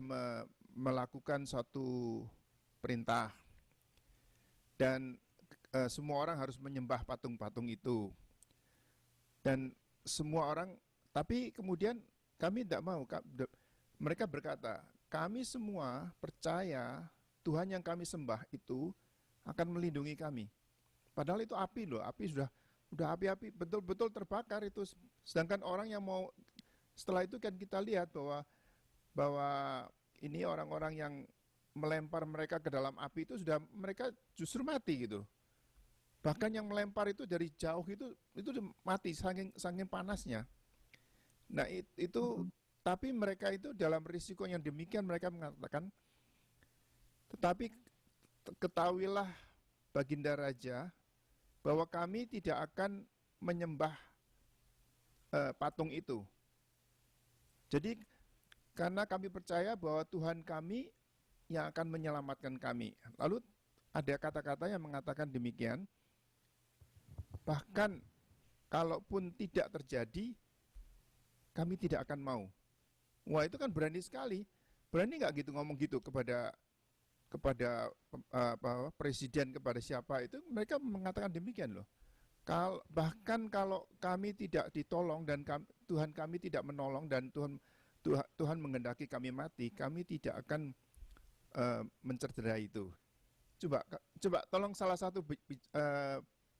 melakukan suatu perintah dan semua orang harus menyembah patung-patung itu, dan semua orang, tapi kemudian kami tidak mau. Mereka berkata, kami semua percaya Tuhan yang kami sembah itu akan melindungi kami. Padahal itu api loh, api sudah api-api betul-betul terbakar itu. Sedangkan orang yang mau, setelah itu kan kita lihat bahwa ini orang-orang yang melempar mereka ke dalam api itu mereka justru mati gitu. Bahkan yang melempar itu dari jauh itu mati saking panasnya. Nah itu tapi mereka itu dalam risiko yang demikian mereka mengatakan, tetapi ketahuilah Baginda Raja bahwa kami tidak akan menyembah patung itu. Jadi karena kami percaya bahwa Tuhan kami yang akan menyelamatkan kami. Lalu ada kata-kata yang mengatakan demikian, bahkan kalaupun tidak terjadi, kami tidak akan mau. Wah, itu kan berani sekali. Berani nggak gitu ngomong gitu kepada presiden, kepada siapa itu, mereka mengatakan demikian loh. Bahkan kalau kami tidak ditolong dan Tuhan kami tidak menolong dan Tuhan menghendaki kami mati, kami tidak akan mencederai itu. Coba tolong salah satu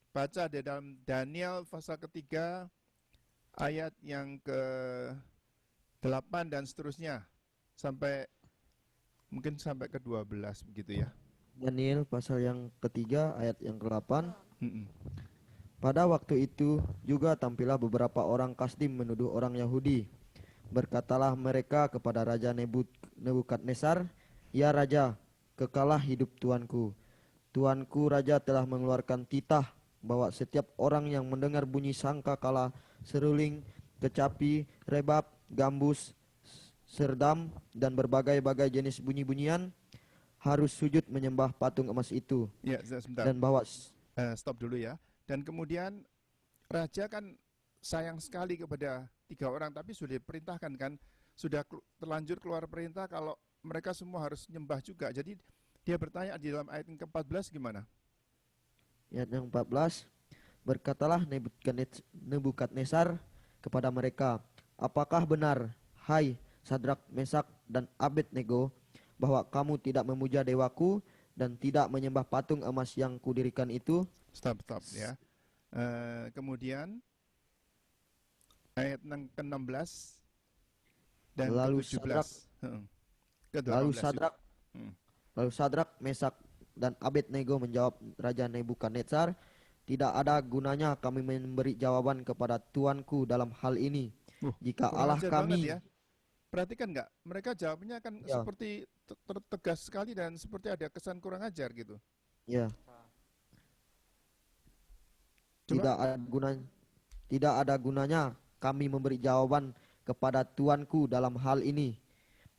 baca di dalam Daniel pasal ketiga ayat yang ke-8 dan seterusnya mungkin sampai ke-12 begitu ya. Daniel pasal yang ketiga ayat yang ke-8. Pada waktu itu juga tampillah beberapa orang Kasdim menuduh orang Yahudi. Berkatalah mereka kepada Raja Nebukadnezar, "Ya Raja, kekalah hidup tuanku. Tuanku Raja telah mengeluarkan titah bahwa setiap orang yang mendengar bunyi sangkakala seruling, kecapi, rebab, gambus, serdam, dan berbagai-bagai jenis bunyi-bunyian, harus sujud menyembah patung emas itu. Ya, sebentar. Dan bahwa stop dulu ya. Dan kemudian raja kan sayang sekali kepada 3 orang, tapi sudah diperintahkan kan, sudah terlanjur keluar perintah kalau mereka semua harus nyembah juga. Jadi dia bertanya di dalam ayat yang ke-14 gimana? Ayat yang 14, berkatalah Nebukadnezar kepada mereka, apakah benar, hai Sadrak, Mesak, dan Abednego, bahwa kamu tidak memuja dewaku dan tidak menyembah patung emas yang kudirikan itu? Stop ya. Kemudian ayat ke-16 dan ke-17. Lalu Sadrak, Mesak, dan Abednego menjawab Raja Nebukadnezar, tidak ada gunanya kami memberi jawaban kepada tuanku dalam hal ini. Jika Allah kami... Ya. Perhatikan nggak? Mereka jawabnya kan seperti tegas sekali dan seperti ada kesan kurang ajar gitu. Ya. Tidak ada gunanya kami memberi jawaban kepada tuanku dalam hal ini.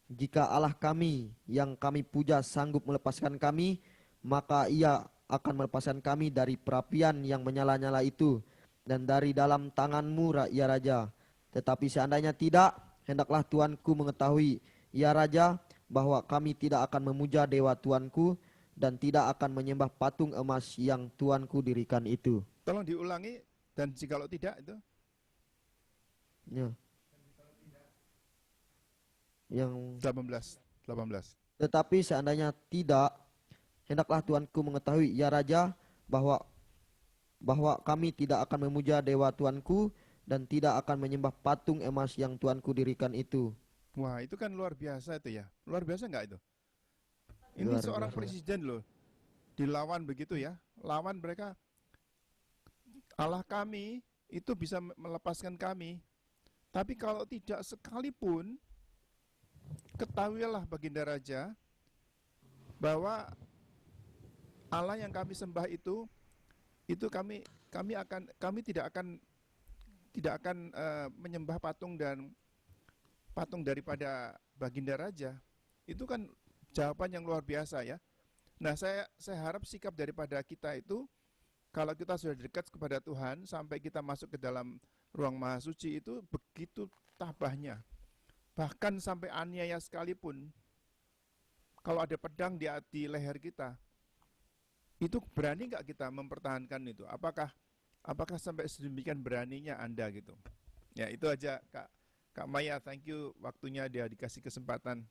Jika Allah kami yang kami puja sanggup melepaskan kami, maka Ia akan melepaskan kami dari perapian yang menyala-nyala itu dan dari dalam tanganmu, ya Raja. Tetapi seandainya tidak, hendaklah tuanku mengetahui, ya Raja, bahwa kami tidak akan memuja dewa tuanku dan tidak akan menyembah patung emas yang tuanku dirikan itu. Tolong diulangi, dan jikalau tidak itu? Ya. Yang 18. Tetapi seandainya tidak, hendaklah tuanku mengetahui, ya Raja, bahwa kami tidak akan memuja dewa tuanku dan tidak akan menyembah patung emas yang tuanku dirikan itu. Wah, itu kan luar biasa itu ya. Luar biasa nggak itu? Ini Luar seorang biasa. presiden loh, dilawan begitu ya. Lawan mereka, Allah kami itu bisa melepaskan kami. Tapi kalau tidak sekalipun, ketahuilah Baginda Raja, bahwa Allah yang kami sembah itu kami tidak akan menyembah patung dan patung daripada Baginda Raja. Itu kan jawaban yang luar biasa ya. Nah, saya harap sikap daripada kita itu, kalau kita sudah dekat kepada Tuhan sampai kita masuk ke dalam ruang maha suci itu begitu tabahnya. Bahkan sampai aniaya sekalipun, kalau ada pedang di leher kita, itu berani nggak kita mempertahankan itu? Apakah sampai sedemikian beraninya Anda gitu? Ya, itu aja Kak Maya, thank you waktunya dia dikasih kesempatan.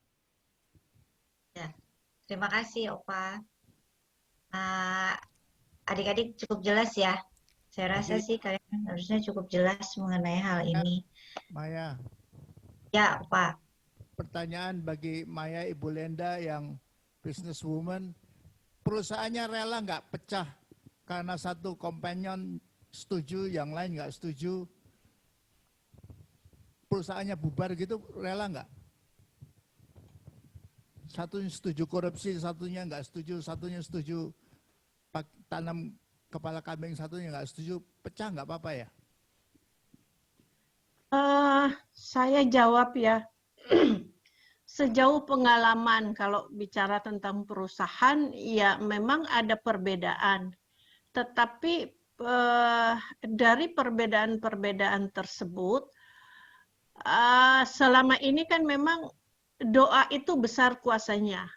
Ya, terima kasih Opa. Adik-adik cukup jelas ya. Saya rasa sih kalian harusnya cukup jelas mengenai hal ini. Maya. Ya, Opa. Pertanyaan bagi Maya, Ibu Lenda yang businesswoman, perusahaannya rela nggak pecah karena satu companion setuju, yang lain nggak setuju? Perusahaannya bubar gitu, rela nggak? Satunya setuju korupsi, satunya nggak setuju, satunya setuju tanam kepala kambing, satunya nggak setuju, pecah nggak apa-apa ya? Saya jawab ya. Sejauh pengalaman kalau bicara tentang perusahaan, ya memang ada perbedaan. Tetapi dari perbedaan-perbedaan tersebut, selama ini kan memang doa itu besar kuasanya,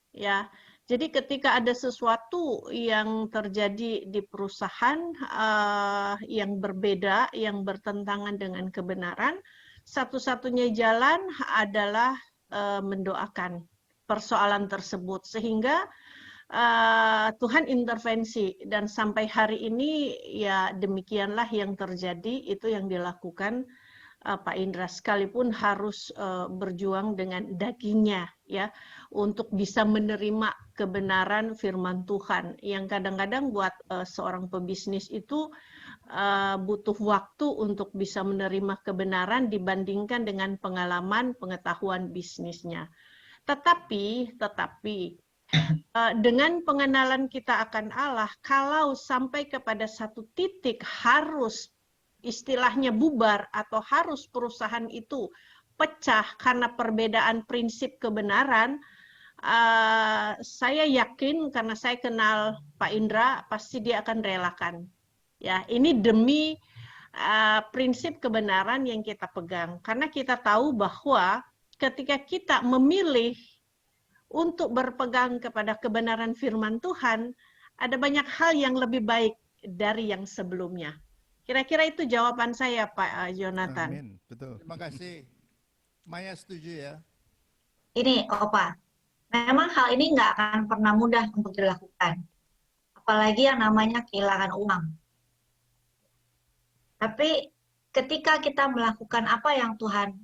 ya. Jadi ketika ada sesuatu yang terjadi di perusahaan yang berbeda, yang bertentangan dengan kebenaran, satu-satunya jalan adalah mendoakan persoalan tersebut, sehingga Tuhan intervensi, dan sampai hari ini ya demikianlah yang terjadi. Itu yang dilakukan Pak Indra, sekalipun harus berjuang dengan dagingnya ya untuk bisa menerima kebenaran firman Tuhan, yang kadang-kadang buat seorang pebisnis itu butuh waktu untuk bisa menerima kebenaran dibandingkan dengan pengalaman pengetahuan bisnisnya. Tetapi dengan pengenalan kita akan Allah, kalau sampai kepada satu titik harus istilahnya bubar atau harus perusahaan itu pecah karena perbedaan prinsip kebenaran, saya yakin karena saya kenal Pak Indra, pasti dia akan relakan. Ya, ini demi prinsip kebenaran yang kita pegang. Karena kita tahu bahwa ketika kita memilih untuk berpegang kepada kebenaran firman Tuhan, ada banyak hal yang lebih baik dari yang sebelumnya. Kira-kira itu jawaban saya, Pak Jonathan. Amin, betul. Terima kasih. Maya setuju ya? Ini, Opa, memang hal ini nggak akan pernah mudah untuk dilakukan. Apalagi yang namanya kehilangan uang. Tapi ketika kita melakukan apa yang Tuhan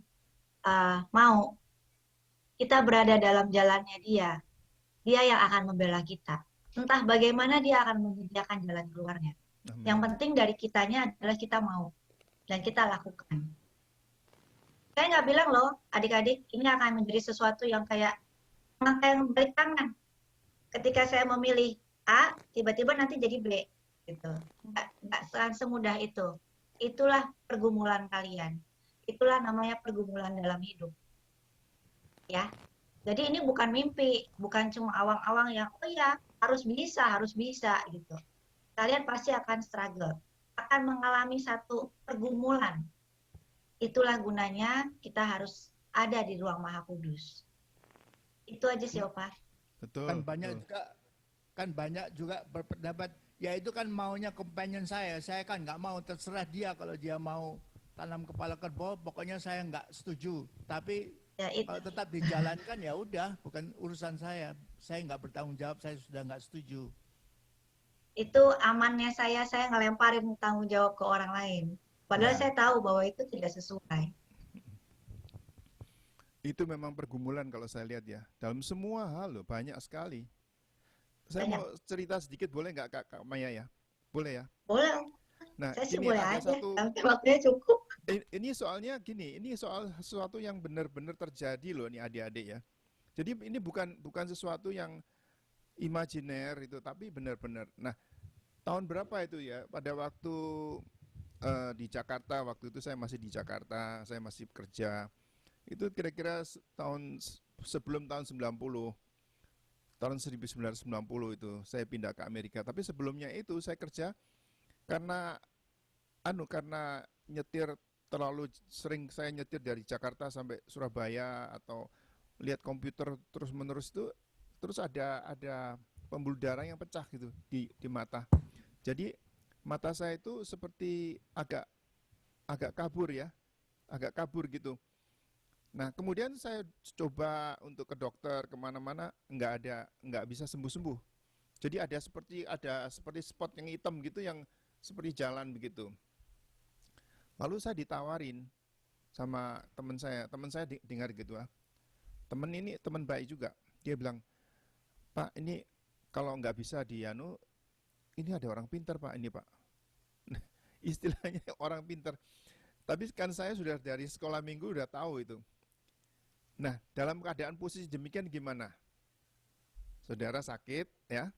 mau, kita berada dalam jalannya Dia yang akan membela kita. Entah bagaimana Dia akan menyediakan jalan keluarnya. Yang penting dari kitanya adalah kita mau dan kita lakukan. Saya nggak bilang loh, adik-adik, ini akan menjadi sesuatu yang kayak yang balik tangan. Ketika saya memilih A, tiba-tiba nanti jadi B, gitu. Nggak semudah itu. Itulah pergumulan kalian. Itulah namanya pergumulan dalam hidup. Ya, jadi ini bukan mimpi, bukan cuma awang-awang yang oh ya harus bisa gitu. Kalian pasti akan struggle, akan mengalami satu pergumulan. Itulah gunanya kita harus ada di ruang Maha Kudus. Itu aja sih, Opa. Betul. Kan banyak juga berpendapat, ya itu kan maunya companion saya kan nggak mau, terserah dia kalau dia mau tanam kepala kerbau, pokoknya saya nggak setuju. Tapi ya, kalau tetap dijalankan ya udah, bukan urusan saya nggak bertanggung jawab, saya sudah nggak setuju. Itu amannya saya ngelemparin tanggung jawab ke orang lain. Padahal saya tahu bahwa itu tidak sesuai. Itu memang pergumulan kalau saya lihat ya. Dalam semua hal loh, banyak sekali. Saya mau cerita sedikit boleh nggak Kak Maya ya? Boleh ya? Boleh. Nah, saya sih ini boleh ada aja, satu, waktunya cukup. Ini soalnya gini, ini soal sesuatu yang benar-benar terjadi loh nih adik-adik ya. Jadi ini bukan sesuatu yang imajiner itu, tapi benar-benar. Nah, tahun berapa itu ya? Pada waktu di Jakarta, waktu itu saya masih di Jakarta, saya masih kerja. Itu kira-kira sebelum tahun 90, tahun 1990 itu saya pindah ke Amerika. Tapi sebelumnya itu saya kerja karena nyetir terlalu sering, saya nyetir dari Jakarta sampai Surabaya atau lihat komputer terus-menerus itu, terus ada pembuluh darah yang pecah gitu di mata. Jadi mata saya itu seperti agak kabur ya, agak kabur gitu. Nah kemudian saya coba untuk ke dokter kemana-mana, nggak bisa sembuh-sembuh. Jadi ada seperti spot yang hitam gitu yang seperti jalan begitu. Lalu saya ditawarin sama teman saya dengar gitu ah. Teman ini teman baik juga. Dia bilang, "Pak, ini kalau nggak bisa ini ada orang pintar Pak, ini Pak." Istilahnya orang pintar. Tapi kan saya sudah dari sekolah minggu udah tahu itu. Nah, dalam keadaan posisi demikian gimana? Saudara sakit ya.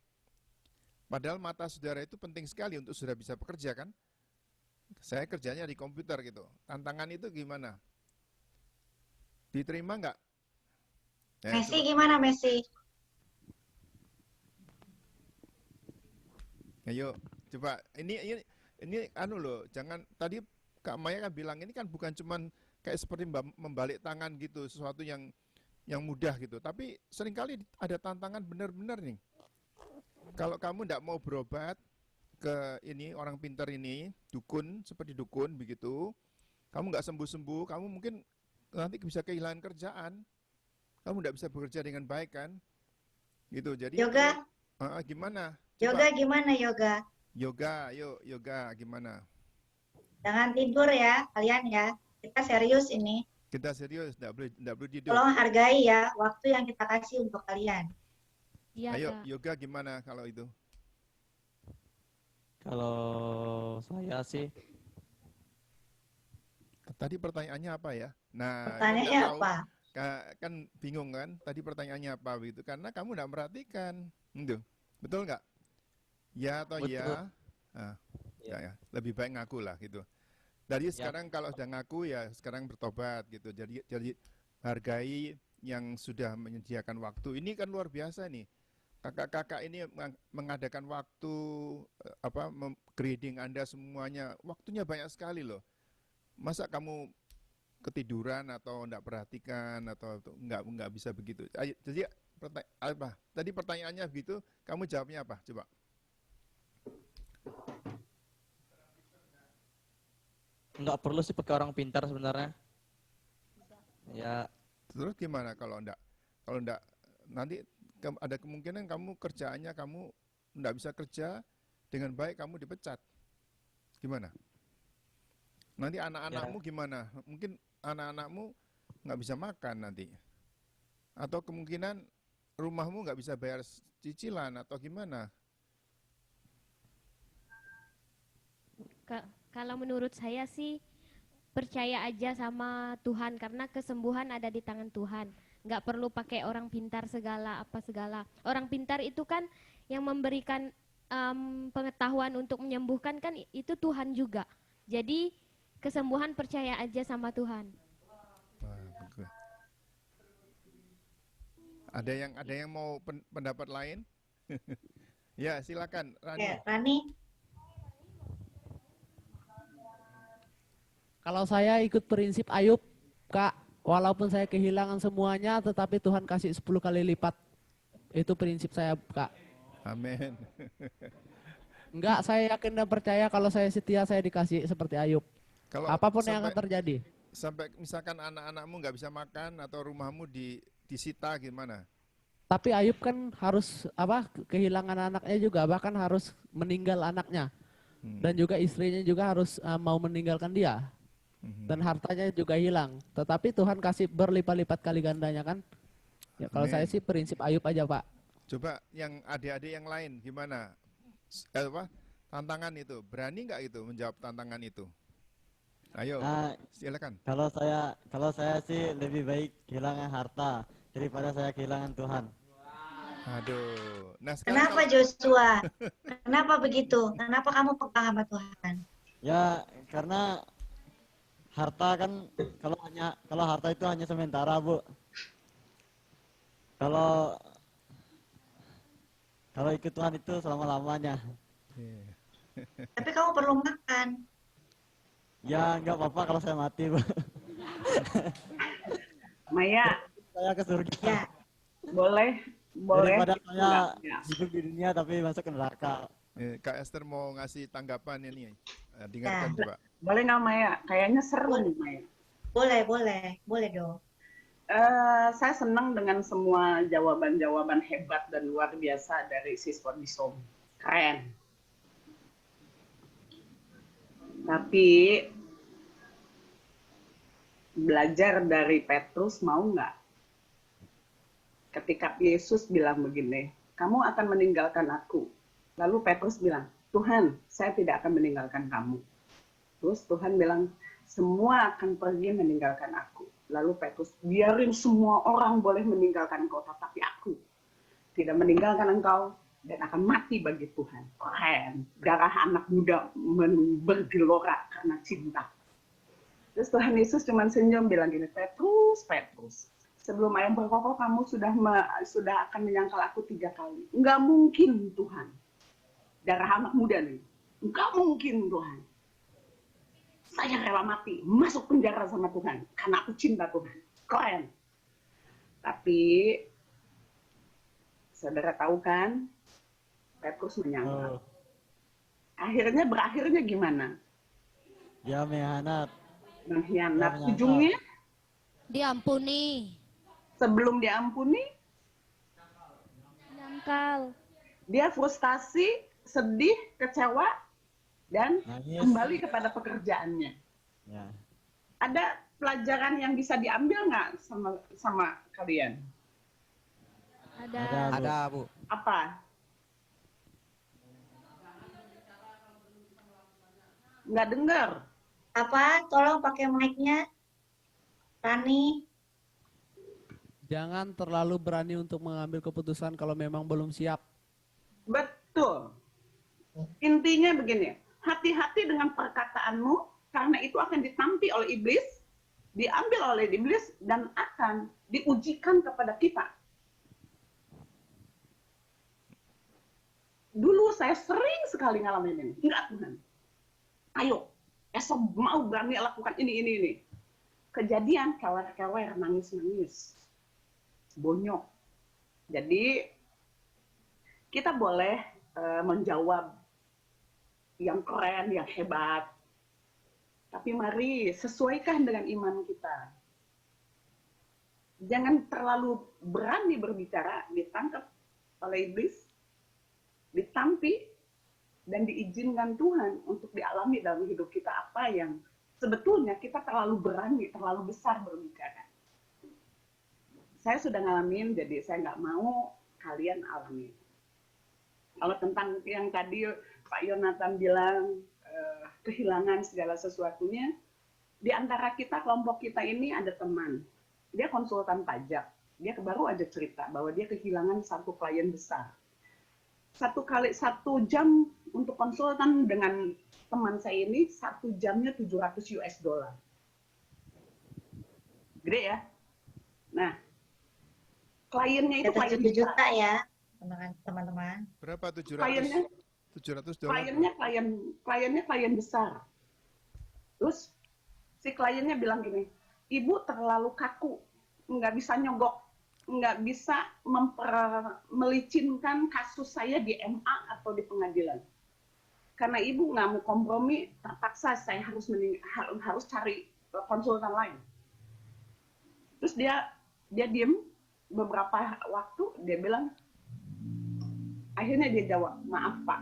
Padahal mata saudara itu penting sekali untuk saudara bisa bekerja kan? Saya kerjanya di komputer gitu. Tantangan itu gimana? Diterima nggak? Ya, Messi coba. Gimana Messi? Ayo, coba. Ini loh, jangan tadi Kak Maya kan bilang ini kan bukan cuman kayak seperti membalik tangan gitu, sesuatu yang mudah gitu. Tapi seringkali ada tantangan benar-benar nih. Kalau kamu tidak mau berobat ke ini orang pintar ini, dukun, seperti dukun begitu, kamu nggak sembuh-sembuh, kamu mungkin nanti bisa kehilangan kerjaan, kamu tidak bisa bekerja dengan baik kan, gitu. Jadi yoga, gimana? Coba. Yoga gimana yoga? Yoga gimana? Jangan tidur ya kalian ya, kita serius ini. Kita serius, tidak boleh tidur. Tolong hargai ya waktu yang kita kasih untuk kalian. Ya, ayo Kak. yoga gimana kalau itu? Kalau saya sih, tadi pertanyaannya apa ya? Nah, pertanyaannya apa? Kan bingung kan? Tadi pertanyaannya apa begitu? Karena kamu tidak merhatikan, betul nggak? Ya atau betul. ya? Ya, lebih baik ngaku lah gitu. Dari sekarang kalau sudah ngaku ya sekarang bertobat gitu. Jadi hargai yang sudah menyediakan waktu. Ini kan luar biasa nih. Kakak-kakak ini mengadakan waktu grading Anda semuanya. Waktunya banyak sekali loh. Masa kamu ketiduran atau enggak perhatikan atau enggak bisa begitu. Jadi tadi pertanyaannya begitu, kamu jawabnya apa? Coba. Enggak perlu sih pakai orang pintar sebenarnya. Ya. Terus gimana kalau enggak? Kalau enggak, nanti ada kemungkinan kamu kerjaannya kamu enggak bisa kerja dengan baik, kamu dipecat. Gimana? Nanti anak-anakmu gimana? Mungkin anak-anakmu nggak bisa makan nanti. Atau kemungkinan rumahmu nggak bisa bayar cicilan atau gimana? Kalau menurut saya sih percaya aja sama Tuhan karena kesembuhan ada di tangan Tuhan. Nggak perlu pakai orang pintar segala. Orang pintar itu kan yang memberikan pengetahuan untuk menyembuhkan kan itu Tuhan juga. Jadi kesembuhan percaya aja sama Tuhan. Ada yang mau pendapat lain? Ya, silakan Rani. Ya, Rani. Kalau saya ikut prinsip Ayub, Kak, walaupun saya kehilangan semuanya, tetapi Tuhan kasih 10 kali lipat. Itu prinsip saya, Kak. Amin. Enggak, saya yakin dan percaya kalau saya setia, saya dikasih seperti Ayub. Kalau apapun yang akan terjadi. Sampai misalkan anak-anakmu nggak bisa makan atau rumahmu disita gimana? Tapi Ayub kan harus kehilangan anaknya juga, bahkan harus meninggal anaknya. Dan juga istrinya juga harus mau meninggalkan dia. Dan hartanya juga hilang. Tetapi Tuhan kasih berlipat-lipat kali gandanya kan. Ya kalau saya sih prinsip Ayub aja, Pak. Coba yang adik-adik yang lain gimana? Tantangan itu, berani nggak itu menjawab tantangan itu? Ayo, silakan. Kalau saya sih lebih baik kehilangan harta daripada saya kehilangan Tuhan. Aduh. Nah, kenapa Joshua? Kenapa begitu? Kenapa kamu pegang sama Tuhan? Ya, karena harta kan kalau harta itu hanya sementara, Bu. Kalau ikut Tuhan itu selama-lamanya. Tapi kamu perlu makan. Ya, nggak apa-apa kalau saya mati, Bu. Maya, saya ke surga. Ya. Boleh. Daripada saya hidup di dunia tapi masuk ke neraka. Kak Esther mau ngasih tanggapan ini. Dengarkan coba. Boleh nggak Maya? Kayaknya seru nih Maya. Boleh dong. Saya senang dengan semua jawaban-jawaban hebat dan luar biasa dari siswa Bisom. Keren. Tapi belajar dari Petrus mau nggak? Ketika Yesus bilang begini, kamu akan meninggalkan aku. Lalu Petrus bilang, Tuhan, saya tidak akan meninggalkan kamu. Terus Tuhan bilang, semua akan pergi meninggalkan aku. Lalu Petrus, biarin semua orang boleh meninggalkan engkau, tetapi aku tidak meninggalkan engkau dan akan mati bagi Tuhan. Keren. Darah anak muda bergelora karena cinta. Terus Tuhan Yesus cuma senyum bilang gini, Petrus, sebelum ayam berkokok kamu sudah akan menyangkal aku 3 kali. Enggak mungkin Tuhan. Darah anak muda nih. Enggak mungkin Tuhan. Saya rela mati, masuk penjara sama Tuhan. Karena aku cinta Tuhan. Keren. Tapi, saudara tahu kan, Petrus menyangkal. Berakhirnya gimana? Dia mengkhianat. Mengkhianat. Ujungnya? Diampuni. Sebelum diampuni, nyangkal. Dia frustasi, sedih, kecewa, dan kembali kepada pekerjaannya. Ya. Ada pelajaran yang bisa diambil nggak sama kalian? Ada, Bu. Apa? Nggak dengar. Apa? Tolong pakai mic-nya. Rani. Jangan terlalu berani untuk mengambil keputusan kalau memang belum siap. Betul. Intinya begini, hati-hati dengan perkataanmu, karena itu akan akan ditampi oleh iblis, diambil oleh iblis, dan akan diujikan kepada kita. Dulu saya sering sekali ngalamin ini. Enggak Tuhan, ayo, esok mau berani lakukan ini. Kejadian, kewer-kewer, nangis-nangis, bonyok. Jadi, kita boleh menjawab yang keren, yang hebat. Tapi mari sesuaikan dengan iman kita. Jangan terlalu berani berbicara, ditangkap oleh iblis, ditampi, dan diizinkan Tuhan untuk dialami dalam hidup kita apa yang sebetulnya kita terlalu berani, terlalu besar berbicara. Saya sudah ngalamin, jadi saya nggak mau kalian alami. Kalau tentang yang tadi Pak Yonatan bilang, kehilangan segala sesuatunya, di antara kita, kelompok kita ini ada teman. Dia konsultan pajak. Dia baru aja cerita bahwa dia kehilangan satu klien besar. 1 jam untuk konsultan dengan teman saya ini, 1 jamnya $700. Gede ya? Nah, kliennya itu klien 7 juta ya, teman-teman. Berapa 700? Kliennya $700. Kliennya klien besar. Terus si kliennya bilang gini, Ibu terlalu kaku, nggak bisa nyogok, nggak bisa melicinkan kasus saya di MA atau di pengadilan. Karena Ibu nggak mau kompromi, terpaksa saya harus cari konsultan lain. Terus dia diem beberapa waktu, dia bilang, akhirnya dia jawab, maaf Pak,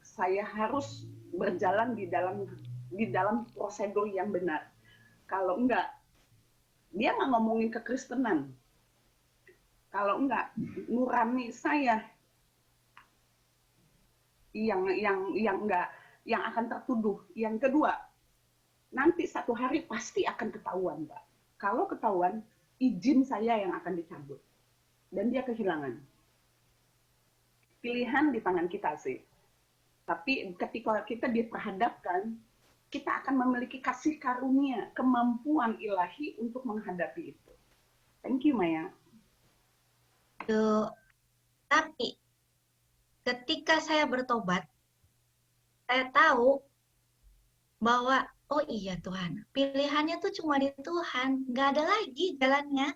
saya harus berjalan di dalam prosedur yang benar. Kalau enggak, dia nggak ngomongin kekristenan. Kalau enggak, nurani saya yang akan tertuduh. Yang kedua, nanti satu hari pasti akan ketahuan, Pak. Kalau ketahuan, izin saya yang akan dicabut. Dan dia kehilangan. Pilihan di tangan kita sih. Tapi ketika kita diperhadapkan, kita akan memiliki kasih karunia, kemampuan ilahi untuk menghadapi itu. Thank you, Maya. Tapi ketika saya bertobat, saya tahu bahwa, oh iya Tuhan, pilihannya tuh cuma di Tuhan, nggak ada lagi jalannya.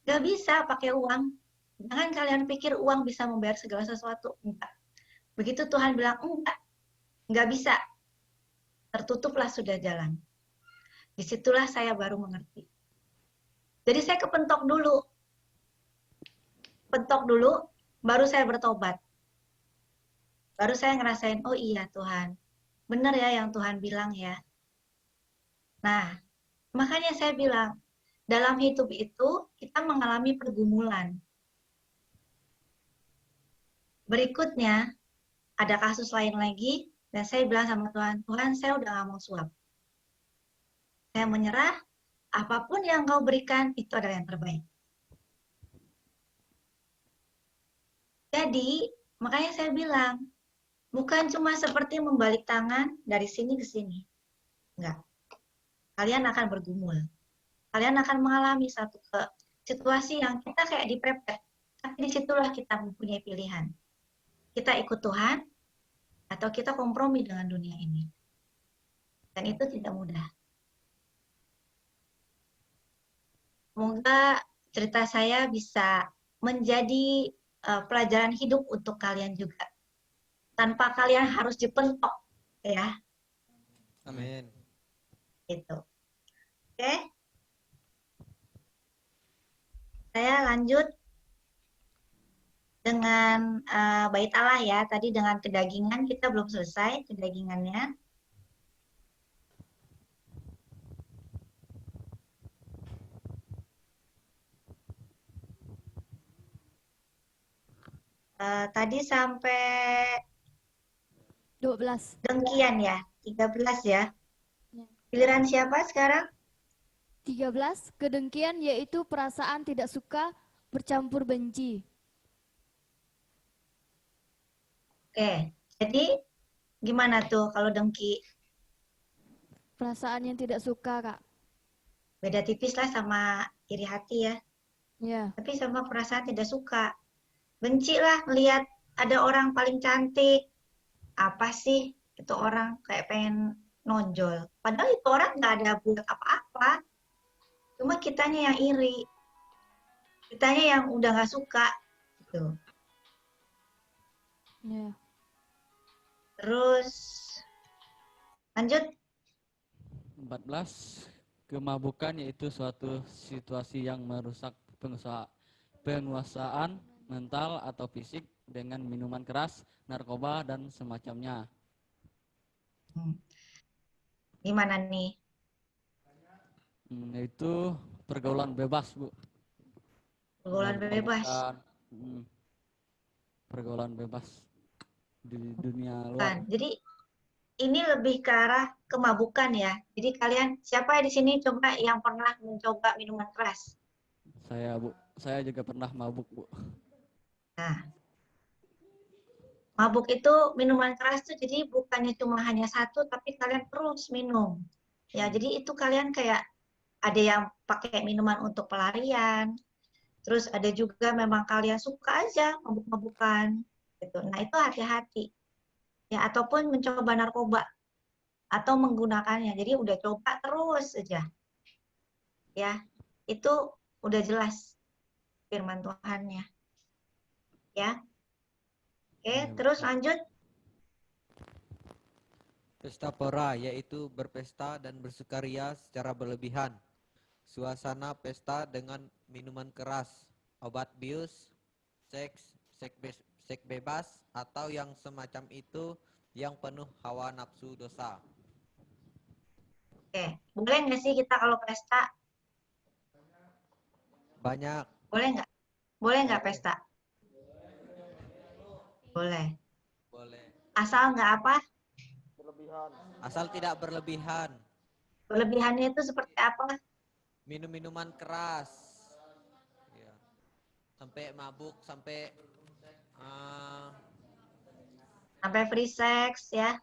Nggak bisa pakai uang. Jangan kalian pikir uang bisa membayar segala sesuatu. Enggak. Begitu Tuhan bilang, nggak bisa. Tertutuplah sudah jalan. Disitulah saya baru mengerti. Jadi saya kepentok dulu. Pentok dulu, baru saya bertobat. Baru saya ngerasain, oh iya Tuhan, benar ya yang Tuhan bilang ya. Nah, makanya saya bilang, dalam hidup itu kita mengalami pergumulan. Berikutnya, ada kasus lain lagi, dan saya bilang sama Tuhan, Tuhan saya udah gak mau suap. Saya menyerah, apapun yang kau berikan, itu adalah yang terbaik. Jadi, makanya saya bilang, bukan cuma seperti membalik tangan dari sini ke sini. Enggak. Kalian akan bergumul. Kalian akan mengalami satu situasi yang kita kayak dipepet. Tapi disitulah kita mempunyai pilihan. Kita ikut Tuhan, atau kita kompromi dengan dunia ini. Dan itu tidak mudah. Semoga cerita saya bisa menjadi pelajaran hidup untuk kalian juga. Tanpa kalian harus dipentok, ya. Amin. Gitu. Oke. Saya lanjut dengan bait Allah ya. Tadi dengan kedagingan kita belum selesai kedagingannya. Tadi sampai 12. Dengkian ya, 13 ya. Giliran siapa sekarang? 13. Kedengkian yaitu perasaan tidak suka bercampur benci. Oke, jadi gimana tuh kalau dengki? Perasaan yang tidak suka, Kak. Beda tipis lah sama iri hati ya. Iya. Tapi sama perasaan tidak suka. Benci lah melihat ada orang paling cantik. Apa sih itu orang kayak pengen nonjol. Padahal itu orang nggak ada buat apa-apa. Cuma kitanya yang iri. Kitanya yang udah nggak suka. Gitu. Iya. Terus lanjut. 14. Kemabukan yaitu suatu situasi yang merusak penguasaan mental atau fisik dengan minuman keras, narkoba, dan semacamnya. Gimana nih? Itu pergaulan bebas, Bu. Pergaulan bebas. Pergaulan bebas di dunia luar. Jadi ini lebih ke arah kemabukan ya. Jadi kalian siapa di sini coba yang pernah mencoba minuman keras? Saya, Bu. Saya juga pernah mabuk, Bu. Nah, mabuk itu minuman keras tuh jadi bukannya cuma hanya satu, tapi kalian terus minum. Ya, jadi itu kalian kayak ada yang pakai minuman untuk pelarian. Terus ada juga memang kalian suka aja mabuk-mabukan gitu. Nah, itu hati-hati. Ya, ataupun mencoba narkoba atau menggunakannya. Jadi udah coba terus aja. Ya, itu udah jelas firman Tuhannya. Ya. Oke, terus lanjut. Pesta pora yaitu berpesta dan bersukaria secara berlebihan. Suasana pesta dengan minuman keras, obat bius, seks bebas, atau yang semacam itu yang penuh hawa nafsu dosa. Oke, boleh nggak sih kita kalau pesta? Banyak. Boleh nggak? Boleh nggak pesta? Boleh. Boleh. Asal nggak apa? Berlebihan. Asal tidak berlebihan. Berlebihannya itu seperti apa? Minum-minuman keras. Ya. Sampai mabuk, sampai free sex ya.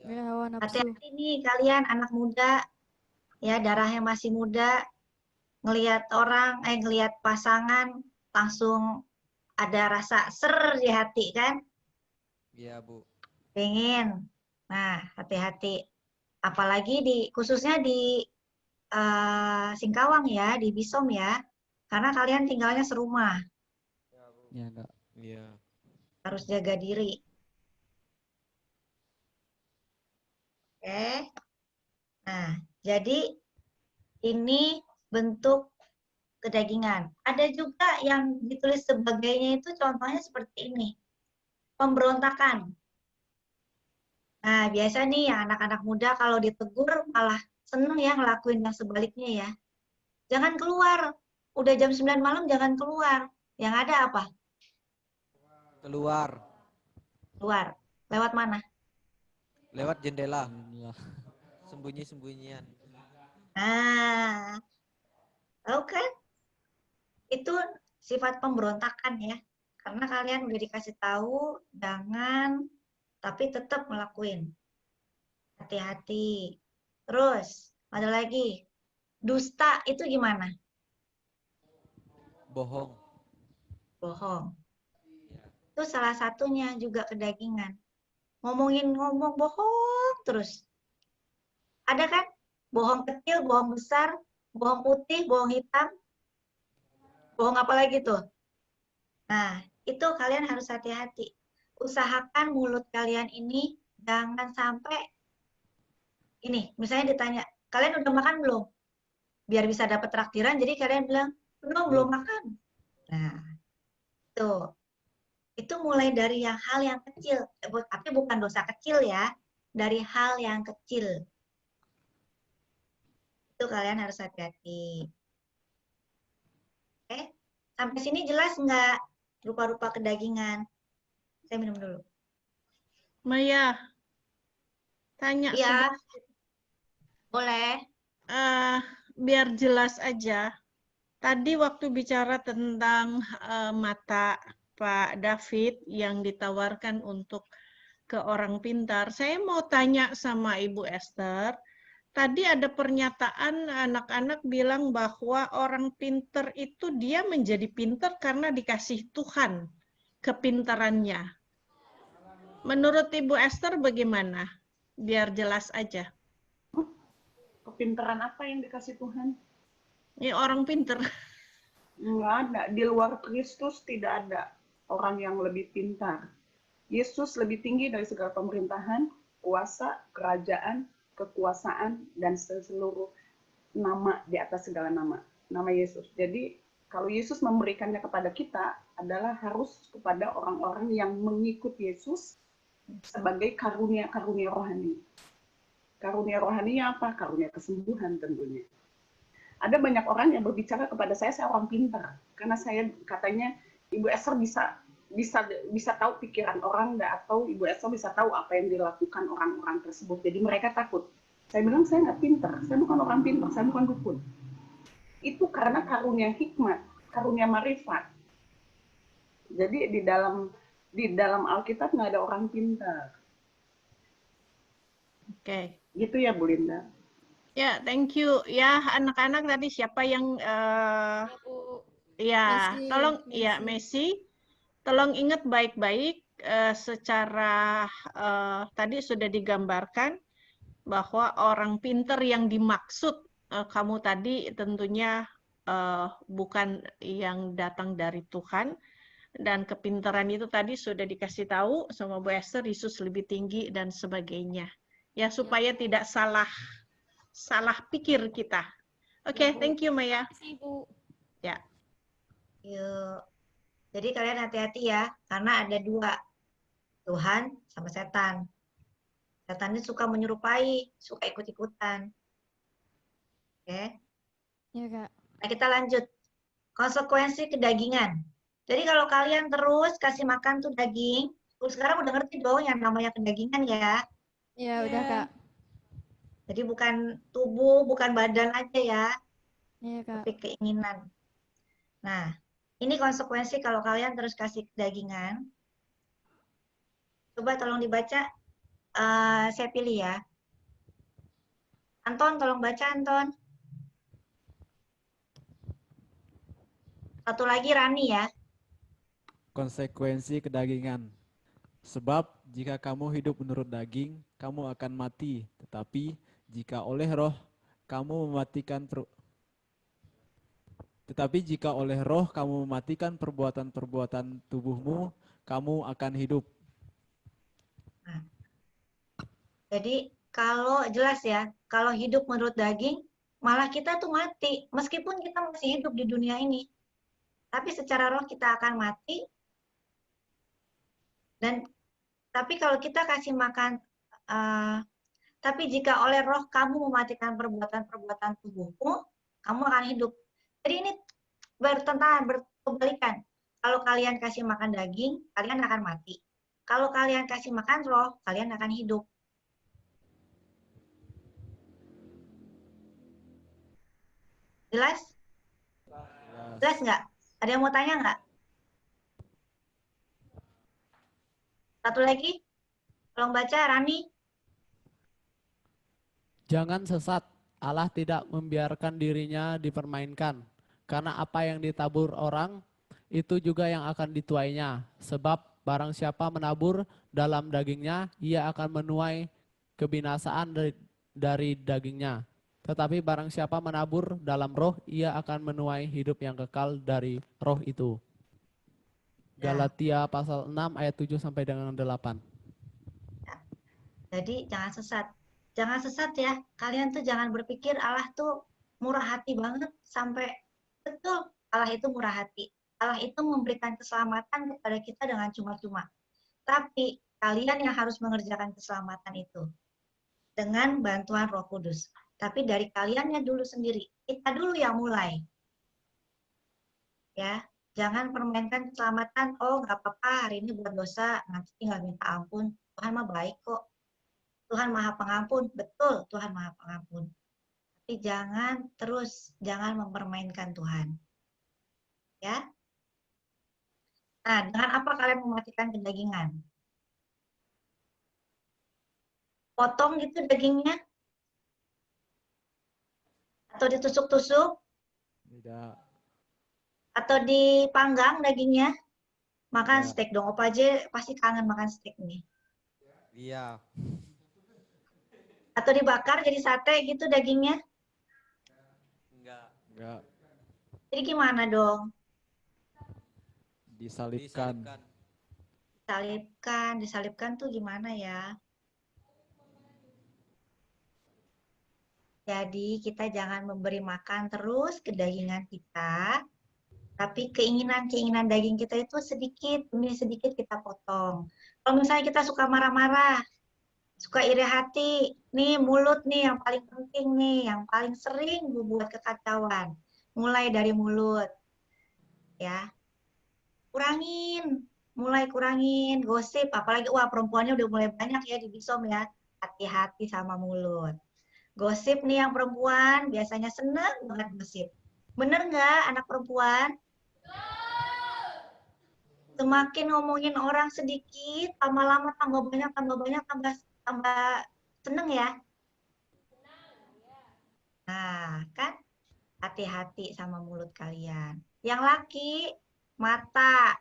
Ya, hawa nafsu. Hati-hati nih kalian anak muda, ya darahnya masih muda, ngelihat pasangan langsung ada rasa ser di hati kan? Iya, Bu. Pengen. Nah, hati-hati. Apalagi khususnya di Singkawang ya, di Bisom ya. Karena kalian tinggalnya serumah. Ya, Kak. Iya. Harus jaga diri. Oke. Nah, jadi ini bentuk kedagingan. Ada juga yang ditulis sebagainya itu contohnya seperti ini. Pemberontakan. Nah, biasa nih ya anak-anak muda kalau ditegur malah seneng ya ngelakuin yang sebaliknya ya. Jangan keluar. Udah jam 9 malam jangan keluar. Yang ada apa? Keluar. Keluar. Lewat mana? Lewat jendela. Sembunyi-sembunyian. Nah, tahu kan? Itu sifat pemberontakan ya. Karena kalian udah dikasih tahu, jangan, tapi tetap ngelakuin. Hati-hati. Terus, ada lagi. Dusta itu gimana? Bohong. Bohong. Itu salah satunya juga kedagingan. Ngomong bohong terus. Ada kan? Bohong kecil, bohong besar, bohong putih, bohong hitam. Bohong apa lagi tuh? Nah, itu kalian harus hati-hati. Usahakan mulut kalian ini jangan sampai ini, misalnya ditanya, kalian udah makan belum? Biar bisa dapat traktiran, jadi kalian bilang, belum makan. Nah, tuh. Itu mulai dari hal yang kecil, tapi bukan dosa kecil ya, dari hal yang kecil. Itu kalian harus hati-hati. Oke, sampai sini jelas nggak rupa-rupa kedagingan? Saya minum dulu. Maya, tanya ya, sedikit. Boleh. Biar jelas aja. Tadi waktu bicara tentang mata Pak David yang ditawarkan untuk ke orang pintar, saya mau tanya sama Ibu Esther, tadi ada pernyataan anak-anak bilang bahwa orang pinter itu dia menjadi pinter karena dikasih Tuhan kepintarannya. Menurut Ibu Esther bagaimana? Biar jelas aja. Kepintaran apa yang dikasih Tuhan? Ini orang pinter. Enggak ada. Di luar Kristus tidak ada orang yang lebih pintar. Yesus lebih tinggi dari segala pemerintahan, kuasa, kerajaan, kekuasaan, dan seluruh nama di atas segala nama. Nama Yesus. Jadi kalau Yesus memberikannya kepada kita adalah harus kepada orang-orang yang mengikut Yesus sebagai karunia-karunia rohani. Karunia rohaninya apa? Karunia kesembuhan tentunya. Ada banyak orang yang berbicara kepada saya orang pintar. Karena saya katanya, Ibu Esther bisa tahu pikiran orang, atau Ibu Esther bisa tahu apa yang dilakukan orang-orang tersebut. Jadi mereka takut. Saya bilang, saya nggak pintar. Saya bukan orang pintar, saya bukan dukun. Itu karena karunia hikmat, karunia marifat. Jadi di dalam Alkitab nggak ada orang pintar. Oke. Gitu ya, Bu Linda. Ya, thank you. Ya, anak-anak tadi siapa yang ya, Messi, tolong ya Messi, tolong ingat baik-baik secara tadi sudah digambarkan bahwa orang pinter yang dimaksud kamu tadi tentunya bukan yang datang dari Tuhan, dan kepintaran itu tadi sudah dikasih tahu sama Bu Esther, Yesus lebih tinggi dan sebagainya. Ya, supaya tidak salah pikir kita. Oke, thank you Maya. Ya. Yuk. Jadi kalian hati-hati ya, karena ada dua, Tuhan sama setan. Setan ini suka menyerupai, suka ikut-ikutan. Oke. Ya, Kak. Nah, kita lanjut. Konsekuensi kedagingan. Jadi kalau kalian terus kasih makan tuh daging, sekarang udah ngerti dong yang namanya kedagingan ya. Ya, udah, Kak. Jadi bukan tubuh, bukan badan aja ya. Iya, Kak. Tapi keinginan. Nah, ini konsekuensi kalau kalian terus kasih kedagingan. Coba tolong dibaca. Saya pilih ya. Anton, tolong baca Anton. Satu lagi Rani ya. Konsekuensi kedagingan. Sebab jika kamu hidup menurut daging, kamu akan mati. Tetapi jika oleh roh kamu mematikan perbuatan-perbuatan tubuhmu, kamu akan hidup. Nah, jadi kalau jelas ya, kalau hidup menurut daging, malah kita tuh mati. Meskipun kita masih hidup di dunia ini. Tapi secara roh kita akan mati. Tapi kalau kita kasih makan, tapi jika oleh roh kamu mematikan perbuatan-perbuatan tubuhmu, kamu akan hidup. Jadi ini berkebalikan. Kalau kalian kasih makan daging, kalian akan mati. Kalau kalian kasih makan roh, kalian akan hidup. Jelas? Jelas nggak? Ada yang mau tanya nggak? Satu lagi, tolong baca Rani. Jangan sesat, Allah tidak membiarkan dirinya dipermainkan. Karena apa yang ditabur orang, itu juga yang akan dituainya. Sebab barang siapa menabur dalam dagingnya, ia akan menuai kebinasaan dari dagingnya. Tetapi barang siapa menabur dalam roh, ia akan menuai hidup yang kekal dari roh itu. Galatia pasal 6 ayat 7 sampai dengan 8. Jadi jangan sesat. Jangan sesat ya. Kalian tuh jangan berpikir Allah tuh murah hati banget sampai betul Allah itu murah hati. Allah itu memberikan keselamatan kepada kita dengan cuma-cuma. Tapi kalian yang harus mengerjakan keselamatan itu dengan bantuan Roh Kudus. Tapi dari kaliannya dulu sendiri. Kita dulu yang mulai. Ya. Jangan permainkan keselamatan, oh nggak apa-apa hari ini buat dosa, nanti tinggal minta ampun. Tuhan mah baik kok. Tuhan maha pengampun, betul Tuhan maha pengampun. Tapi jangan mempermainkan Tuhan. Ya. Nah, dengan apa kalian mematikan kedagingan? Potong gitu dagingnya. Atau ditusuk-tusuk? Tidak. Atau dipanggang dagingnya? Makan Tidak. steak dong. Opa aja pasti kangen makan steak nih. Iya. Atau dibakar jadi sate gitu dagingnya? Enggak. Jadi gimana dong? Disalibkan. Disalibkan tuh gimana ya? Jadi kita jangan memberi makan terus ke dagingan kita, tapi keinginan-keinginan daging kita itu sedikit demi sedikit kita potong. Kalau misalnya kita suka marah-marah, suka iri hati, nih mulut nih yang paling penting nih, yang paling sering membuat kekacauan. Mulai dari mulut, ya. Mulai kurangin gosip, apalagi wah perempuannya udah mulai banyak ya di Bisom ya. Hati-hati sama mulut. Gosip nih yang perempuan biasanya seneng banget gosip. Bener nggak anak perempuan? Semakin ngomongin orang sedikit, lama-lama tambah banyak, tambah seneng ya. Nah, kan hati-hati sama mulut kalian. Yang laki, mata.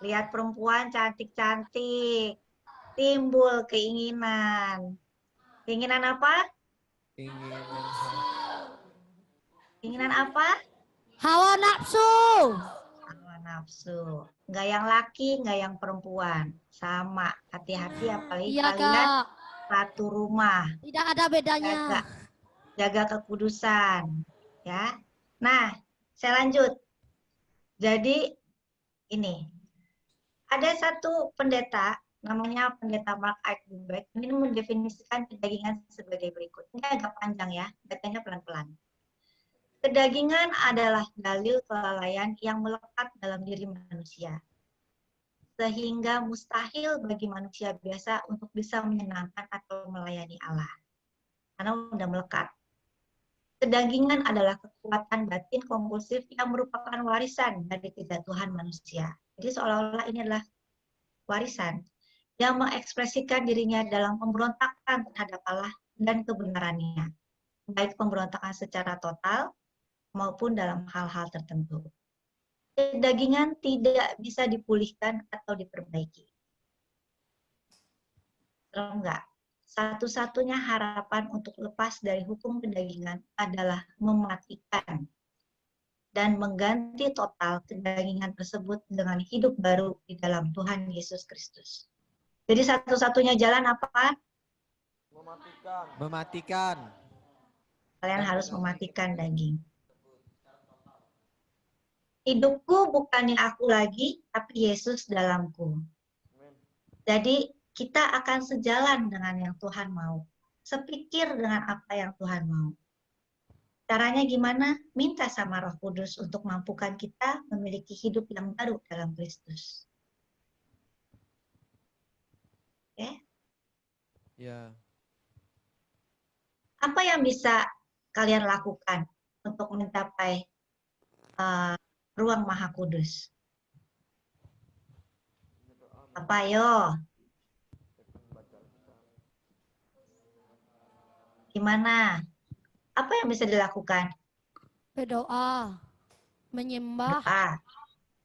Lihat perempuan cantik-cantik, timbul keinginan. Keinginan apa? Keinginan apa? Hawa nafsu. Hawa nafsu. Nggak yang laki, nggak yang perempuan. Sama. Hati-hati apalagi Iya, kalian Kak. satu rumah. Tidak ada bedanya. Jaga kekudusan. Ya. Nah, saya lanjut. Jadi, ini. Ada satu pendeta, namanya pendeta Mark Eichberg, ini mendefinisikan kedagingan sebagai berikut. Ini agak panjang ya, bacanya pelan-pelan. Kedagingan adalah dalil kelalaian yang melekat dalam diri manusia. Sehingga mustahil bagi manusia biasa untuk bisa menyenangkan atau melayani Allah. Karena sudah melekat. Kedagingan adalah kekuatan batin kompulsif yang merupakan warisan dari kejatuhan manusia. Jadi seolah-olah ini adalah warisan yang mengekspresikan dirinya dalam pemberontakan terhadap Allah dan kebenarannya. Baik pemberontakan secara total maupun dalam hal-hal tertentu. Kedagingan tidak bisa dipulihkan atau diperbaiki. Kalau enggak, satu-satunya harapan untuk lepas dari hukum kedagingan adalah mematikan dan mengganti total kedagingan tersebut dengan hidup baru di dalam Tuhan Yesus Kristus. Jadi satu-satunya jalan apa? Mematikan. Kalian harus mematikan daging. Hidupku bukannya aku lagi, tapi Yesus dalamku. Jadi kita akan sejalan dengan yang Tuhan mau. Sepikir dengan apa yang Tuhan mau. Caranya gimana? Minta sama Roh Kudus untuk mampukan kita memiliki hidup yang baru dalam Kristus. Oke? Ya. Apa yang bisa kalian lakukan untuk mencapai ruang Maha Kudus? Apa yo? Gimana? Apa yang bisa dilakukan? Berdoa, menyembah,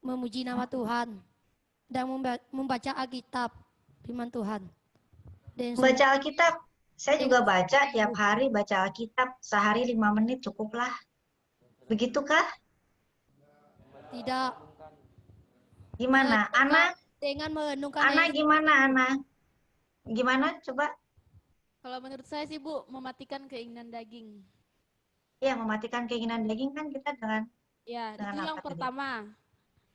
memuji nama Tuhan, dan membaca Alkitab, firman Tuhan. Baca Alkitab, saya juga baca tiap hari, baca Alkitab sehari 5 menit cukuplah. Begitukah? Tidak. Gimana? Ana? Dengan merenungkan. Ana gimana, Ana? Gimana? Coba. Kalau menurut saya sih Bu, mematikan keinginan daging. Iya, mematikan keinginan daging kan kita dengan ya, itu yang pertama.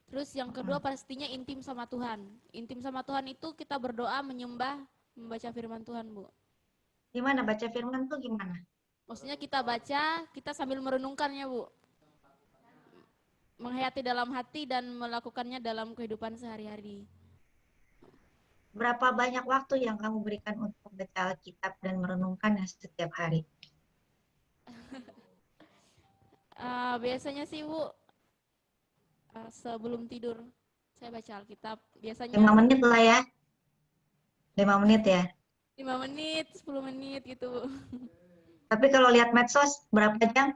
Terus yang kedua pastinya intim sama Tuhan. Intim sama Tuhan itu kita berdoa, menyembah, membaca firman Tuhan, Bu. Gimana baca firman tuh gimana? Maksudnya kita baca, kita sambil merenungkannya, Bu. Menghayati dalam hati dan melakukannya dalam kehidupan sehari-hari. Berapa banyak waktu yang kamu berikan untuk baca Alkitab dan merenungkannya setiap hari? Biasanya sih Bu, sebelum tidur saya baca Alkitab. Biasanya 5 menit lah ya. 5 menit ya. 5 menit, 10 menit gitu Bu. Tapi kalau lihat medsos berapa jam?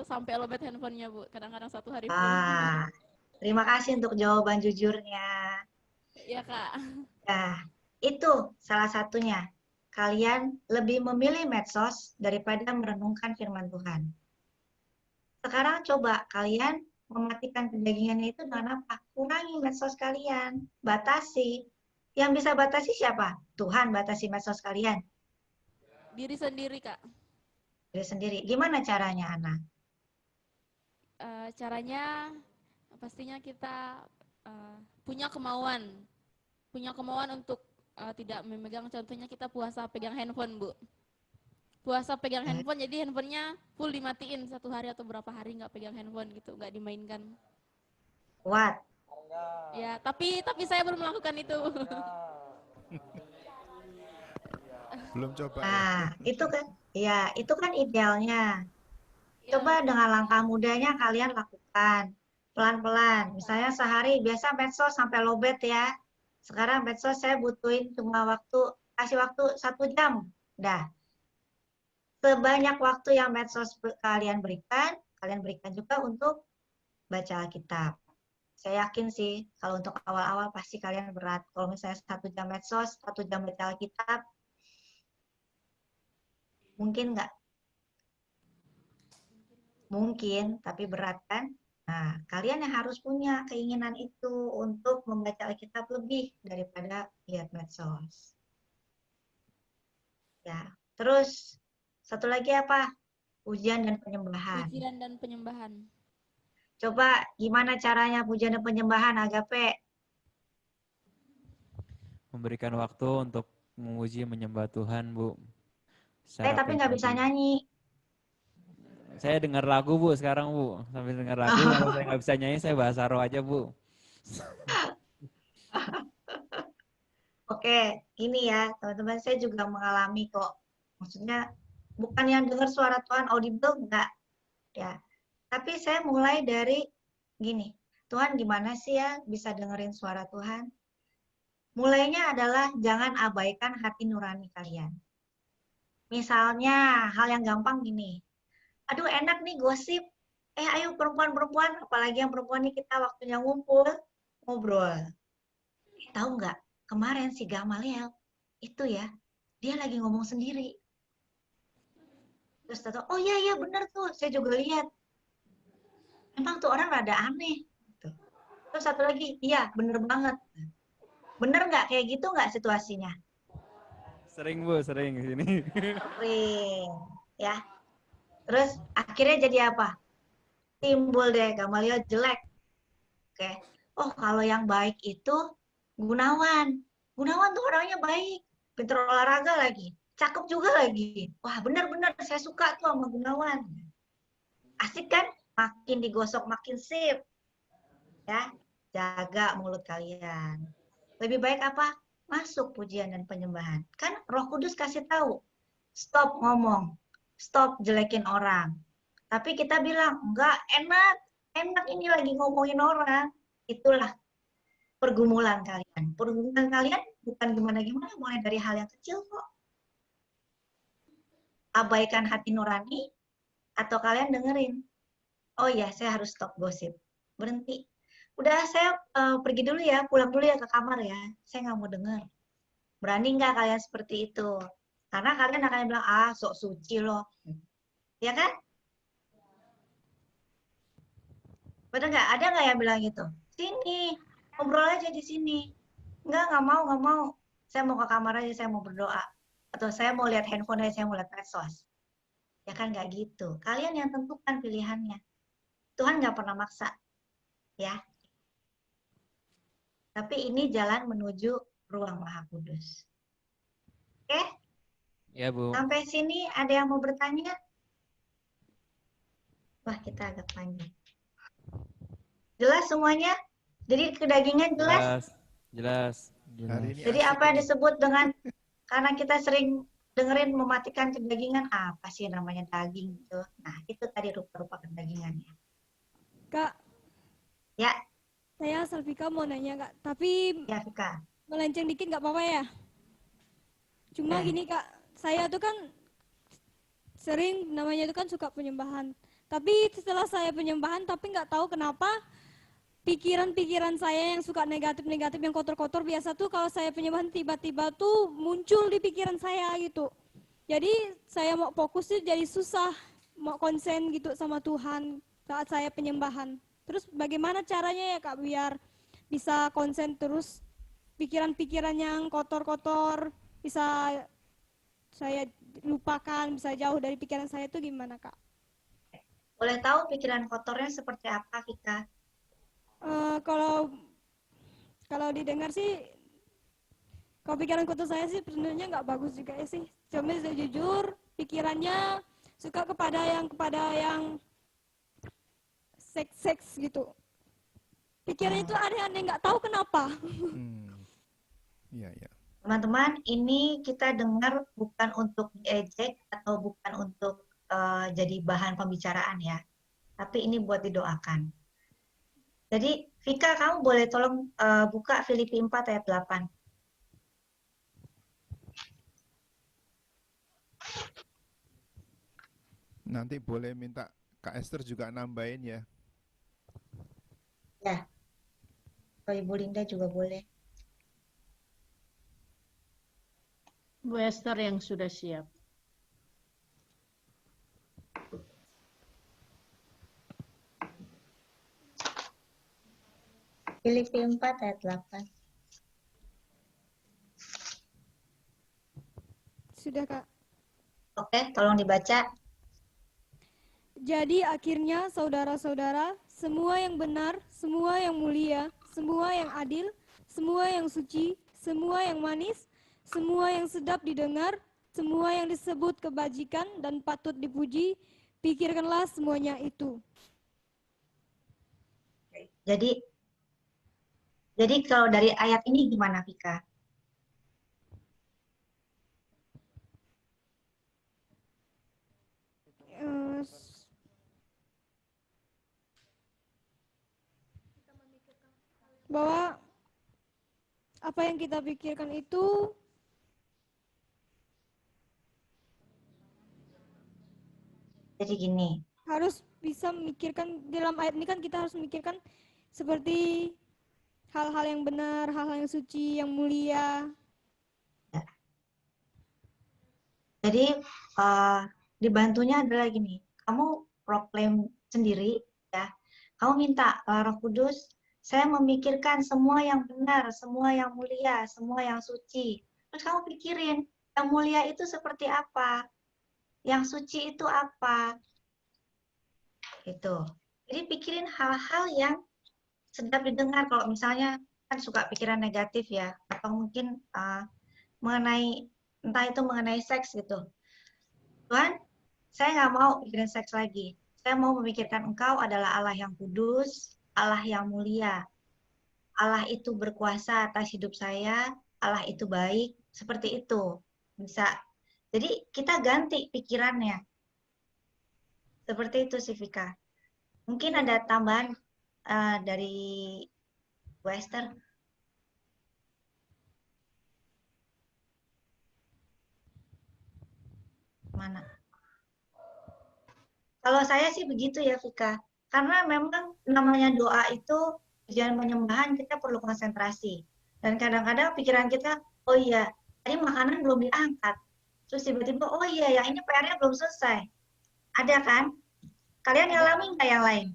Sampai lobet handphonenya, Bu. Kadang-kadang satu hari full. Terima kasih untuk jawaban jujurnya. Iya, Kak. Nah, itu salah satunya. Kalian lebih memilih medsos daripada merenungkan firman Tuhan. Sekarang coba kalian mematikan kedagingannya itu dengan apa? Kurangi medsos kalian, batasi. Yang bisa batasi siapa? Tuhan batasi medsos kalian. Diri sendiri, Kak. Diri sendiri. Gimana caranya, Ana? Caranya pastinya kita punya kemauan untuk tidak memegang. Contohnya kita puasa pegang handphone, Bu. Puasa pegang handphone, jadi handphonenya full dimatiin 1 hari atau berapa hari nggak pegang handphone gitu, nggak dimainkan. Kuat. Ya, tapi saya belum melakukan itu. Belum coba. Nah, itu kan, ya itu kan idealnya. Coba dengan langkah mudanya kalian lakukan pelan-pelan. Misalnya sehari biasa medsos sampai lobet ya. Sekarang medsos saya butuhin cuma kasih waktu 1 jam. Dah. Sebanyak waktu yang medsos kalian berikan juga untuk baca Alkitab. Saya yakin sih kalau untuk awal-awal pasti kalian berat. Kalau misalnya 1 jam medsos, 1 jam baca Alkitab, mungkin nggak? Mungkin, tapi berat kan? Nah, kalian yang harus punya keinginan itu untuk membaca Alkitab lebih daripada lihat medsos. Ya, terus satu lagi apa? Pujian dan penyembahan. Pujian dan penyembahan. Coba gimana caranya pujian dan penyembahan, Agape? Memberikan waktu untuk memuji menyembah Tuhan, Bu. Tapi nggak bisa nyanyi. Saya dengar lagu, Bu, sekarang, Bu. Sambil dengar lagu, kalau saya nggak bisa nyanyi, saya bahasa roh aja, Bu. Oke, ini ya, teman-teman, saya juga mengalami kok. Maksudnya, bukan yang dengar suara Tuhan audible, enggak. Ya. Tapi saya mulai dari gini, Tuhan gimana sih ya bisa dengerin suara Tuhan? Mulainya adalah jangan abaikan hati nurani kalian. Misalnya, hal yang gampang gini, aduh enak nih gosip, ayo perempuan-perempuan, apalagi yang perempuan ini kita waktunya ngumpul, ngobrol. Tahu nggak, kemarin si Gamaliel, itu ya, dia lagi ngomong sendiri. Terus tahu, oh iya bener tuh, saya juga lihat. Emang tuh orang rada aneh. Terus satu lagi, iya bener banget. Bener nggak kayak gitu nggak situasinya? Sering, Bu, sering di sini. Sering, ya. Terus akhirnya jadi apa? Timbul deh Gamaliel jelek. Oke. Oh kalau yang baik itu Gunawan. Gunawan tuh orangnya baik, pintar olahraga lagi, cakep juga lagi. Wah bener-bener saya suka tuh sama Gunawan. Asik kan? Makin digosok makin sip. Ya, jaga mulut kalian. Lebih baik apa? Masuk pujian dan penyembahan. Kan Roh Kudus kasih tahu, stop ngomong, stop jelekin orang. Tapi kita bilang, enggak, enak ini lagi ngomongin orang. Itulah pergumulan kalian. Pergumulan kalian bukan gimana-gimana, mulai dari hal yang kecil kok. Abaikan hati nurani, atau kalian dengerin, oh iya saya harus stop gosip. Berhenti. Udah saya pergi dulu ya, pulang dulu ya ke kamar ya. Saya nggak mau denger. Berani nggak kalian seperti itu? Karena kalian akan bilang, sok suci loh. Ya kan? Betul nggak? Ada nggak yang bilang gitu? Sini, ngobrol aja di sini. Nggak mau. Saya mau ke kamar aja, saya mau berdoa. Atau saya mau lihat handphone aja, saya mau lihat medsos. Ya kan nggak gitu. Kalian yang tentukan pilihannya. Tuhan nggak pernah maksa. Ya. Tapi ini jalan menuju ruang Maha Kudus. Oke? Ya, Bu. Sampai sini ada yang mau bertanya? Wah, kita agak panjang. Jelas semuanya? Jadi kedagingan jelas? Jelas. Jadi apa yang disebut dengan, karena kita sering dengerin mematikan kedagingan, apa sih namanya daging itu? Nah, itu tadi rupa-rupa kedagingannya. Kak. Ya. Saya Salvika mau nanya Kak, tapi ya, Vika. Melenceng dikit nggak apa-apa ya? Cuma gini Kak, saya tuh kan sering namanya itu kan suka penyembahan. Tapi setelah saya penyembahan, tapi nggak tahu kenapa pikiran-pikiran saya yang suka negatif-negatif, yang kotor-kotor, biasa tuh kalau saya penyembahan tiba-tiba tuh muncul di pikiran saya gitu. Jadi saya mau fokus tuh jadi susah, mau konsen gitu sama Tuhan saat saya penyembahan. Terus bagaimana caranya ya Kak biar bisa konsen terus, pikiran-pikiran yang kotor-kotor bisa saya lupakan, bisa jauh dari pikiran saya itu gimana Kak? Boleh tahu pikiran kotornya seperti apa, Vika? Kalau didengar sih, kalau pikiran kotor saya sih sebenarnya nggak bagus juga ya sih. Cuma jujur, pikirannya suka kepada yang seks gitu. Pikirannya itu aneh-aneh, nggak tahu kenapa. Iya, iya. Teman-teman, ini kita dengar bukan untuk diejek atau bukan untuk jadi bahan pembicaraan ya, tapi ini buat didoakan. Jadi, Vika, kamu boleh tolong buka Filipi 4 ayat 8. Nanti boleh minta Kak Esther juga nambahin ya. Ya, kalau Ibu Linda juga boleh. Bu Esther yang sudah siap. Filipi 4 ayat 8. Sudah Kak. Oke, tolong dibaca. Jadi akhirnya saudara-saudara, semua yang benar, semua yang mulia, semua yang adil, semua yang suci, semua yang manis, semua yang sedap didengar, semua yang disebut kebajikan dan patut dipuji, pikirkanlah semuanya itu. Jadi kalau dari ayat ini gimana, Vika? Bahwa apa yang kita pikirkan itu jadi gini. Harus bisa memikirkan, dalam ayat ini kan kita harus memikirkan seperti hal-hal yang benar, hal-hal yang suci, yang mulia. Jadi dibantunya adalah gini, kamu proklaim sendiri ya, kamu minta Roh Kudus, saya memikirkan semua yang benar, semua yang mulia, semua yang suci. Terus kamu pikirin, yang mulia itu seperti apa, yang suci itu apa, gitu. Jadi pikirin hal-hal yang sedap didengar. Kalau misalnya kan suka pikiran negatif ya, atau mungkin mengenai entah itu mengenai seks gitu. Tuhan, saya nggak mau pikirin seks lagi. Saya mau memikirkan Engkau adalah Allah yang kudus, Allah yang mulia. Allah itu berkuasa atas hidup saya, Allah itu baik, seperti itu. Bisa. Jadi kita ganti pikirannya. Seperti itu sih, Vika. Mungkin ada tambahan dari Wester. Mana? Kalau saya sih begitu ya, Vika. Karena memang namanya doa itu, tujuan penyembahan kita perlu konsentrasi. Dan kadang-kadang pikiran kita, oh iya, tadi makanan belum diangkat. Terus tiba-tiba, oh iya, yang ini PR-nya belum selesai. Ada kan? Kalian ngalamin nggak yang lain?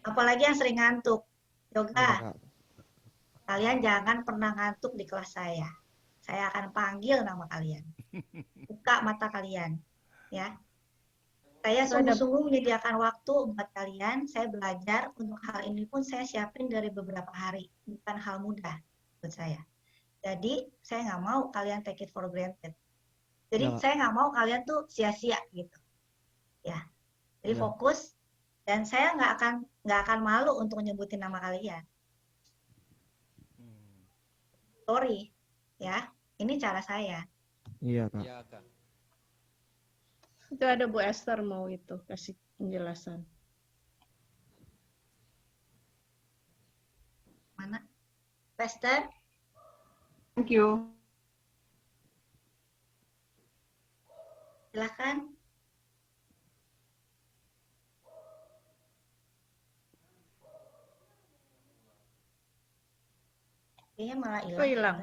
Apalagi yang sering ngantuk. Yoga, kalian jangan pernah ngantuk di kelas saya. Saya akan panggil nama kalian. Buka mata kalian. Ya. Saya sungguh-sungguh menyediakan waktu buat kalian. Saya belajar untuk hal ini pun saya siapin dari beberapa hari. Bukan hal mudah buat saya. Jadi, saya nggak mau kalian take it for granted. Jadi, saya nggak mau kalian tuh sia-sia gitu. Ya. Jadi fokus. Dan saya nggak akan malu untuk nyebutin nama kalian. Sorry, ya. Ini cara saya. Iya, Kak. Iya, Kak. Itu ada Bu Esther mau itu kasih penjelasan. Mana? Esther? Thank you. Silakan. Kayaknya malah hilang. Oh, hilang.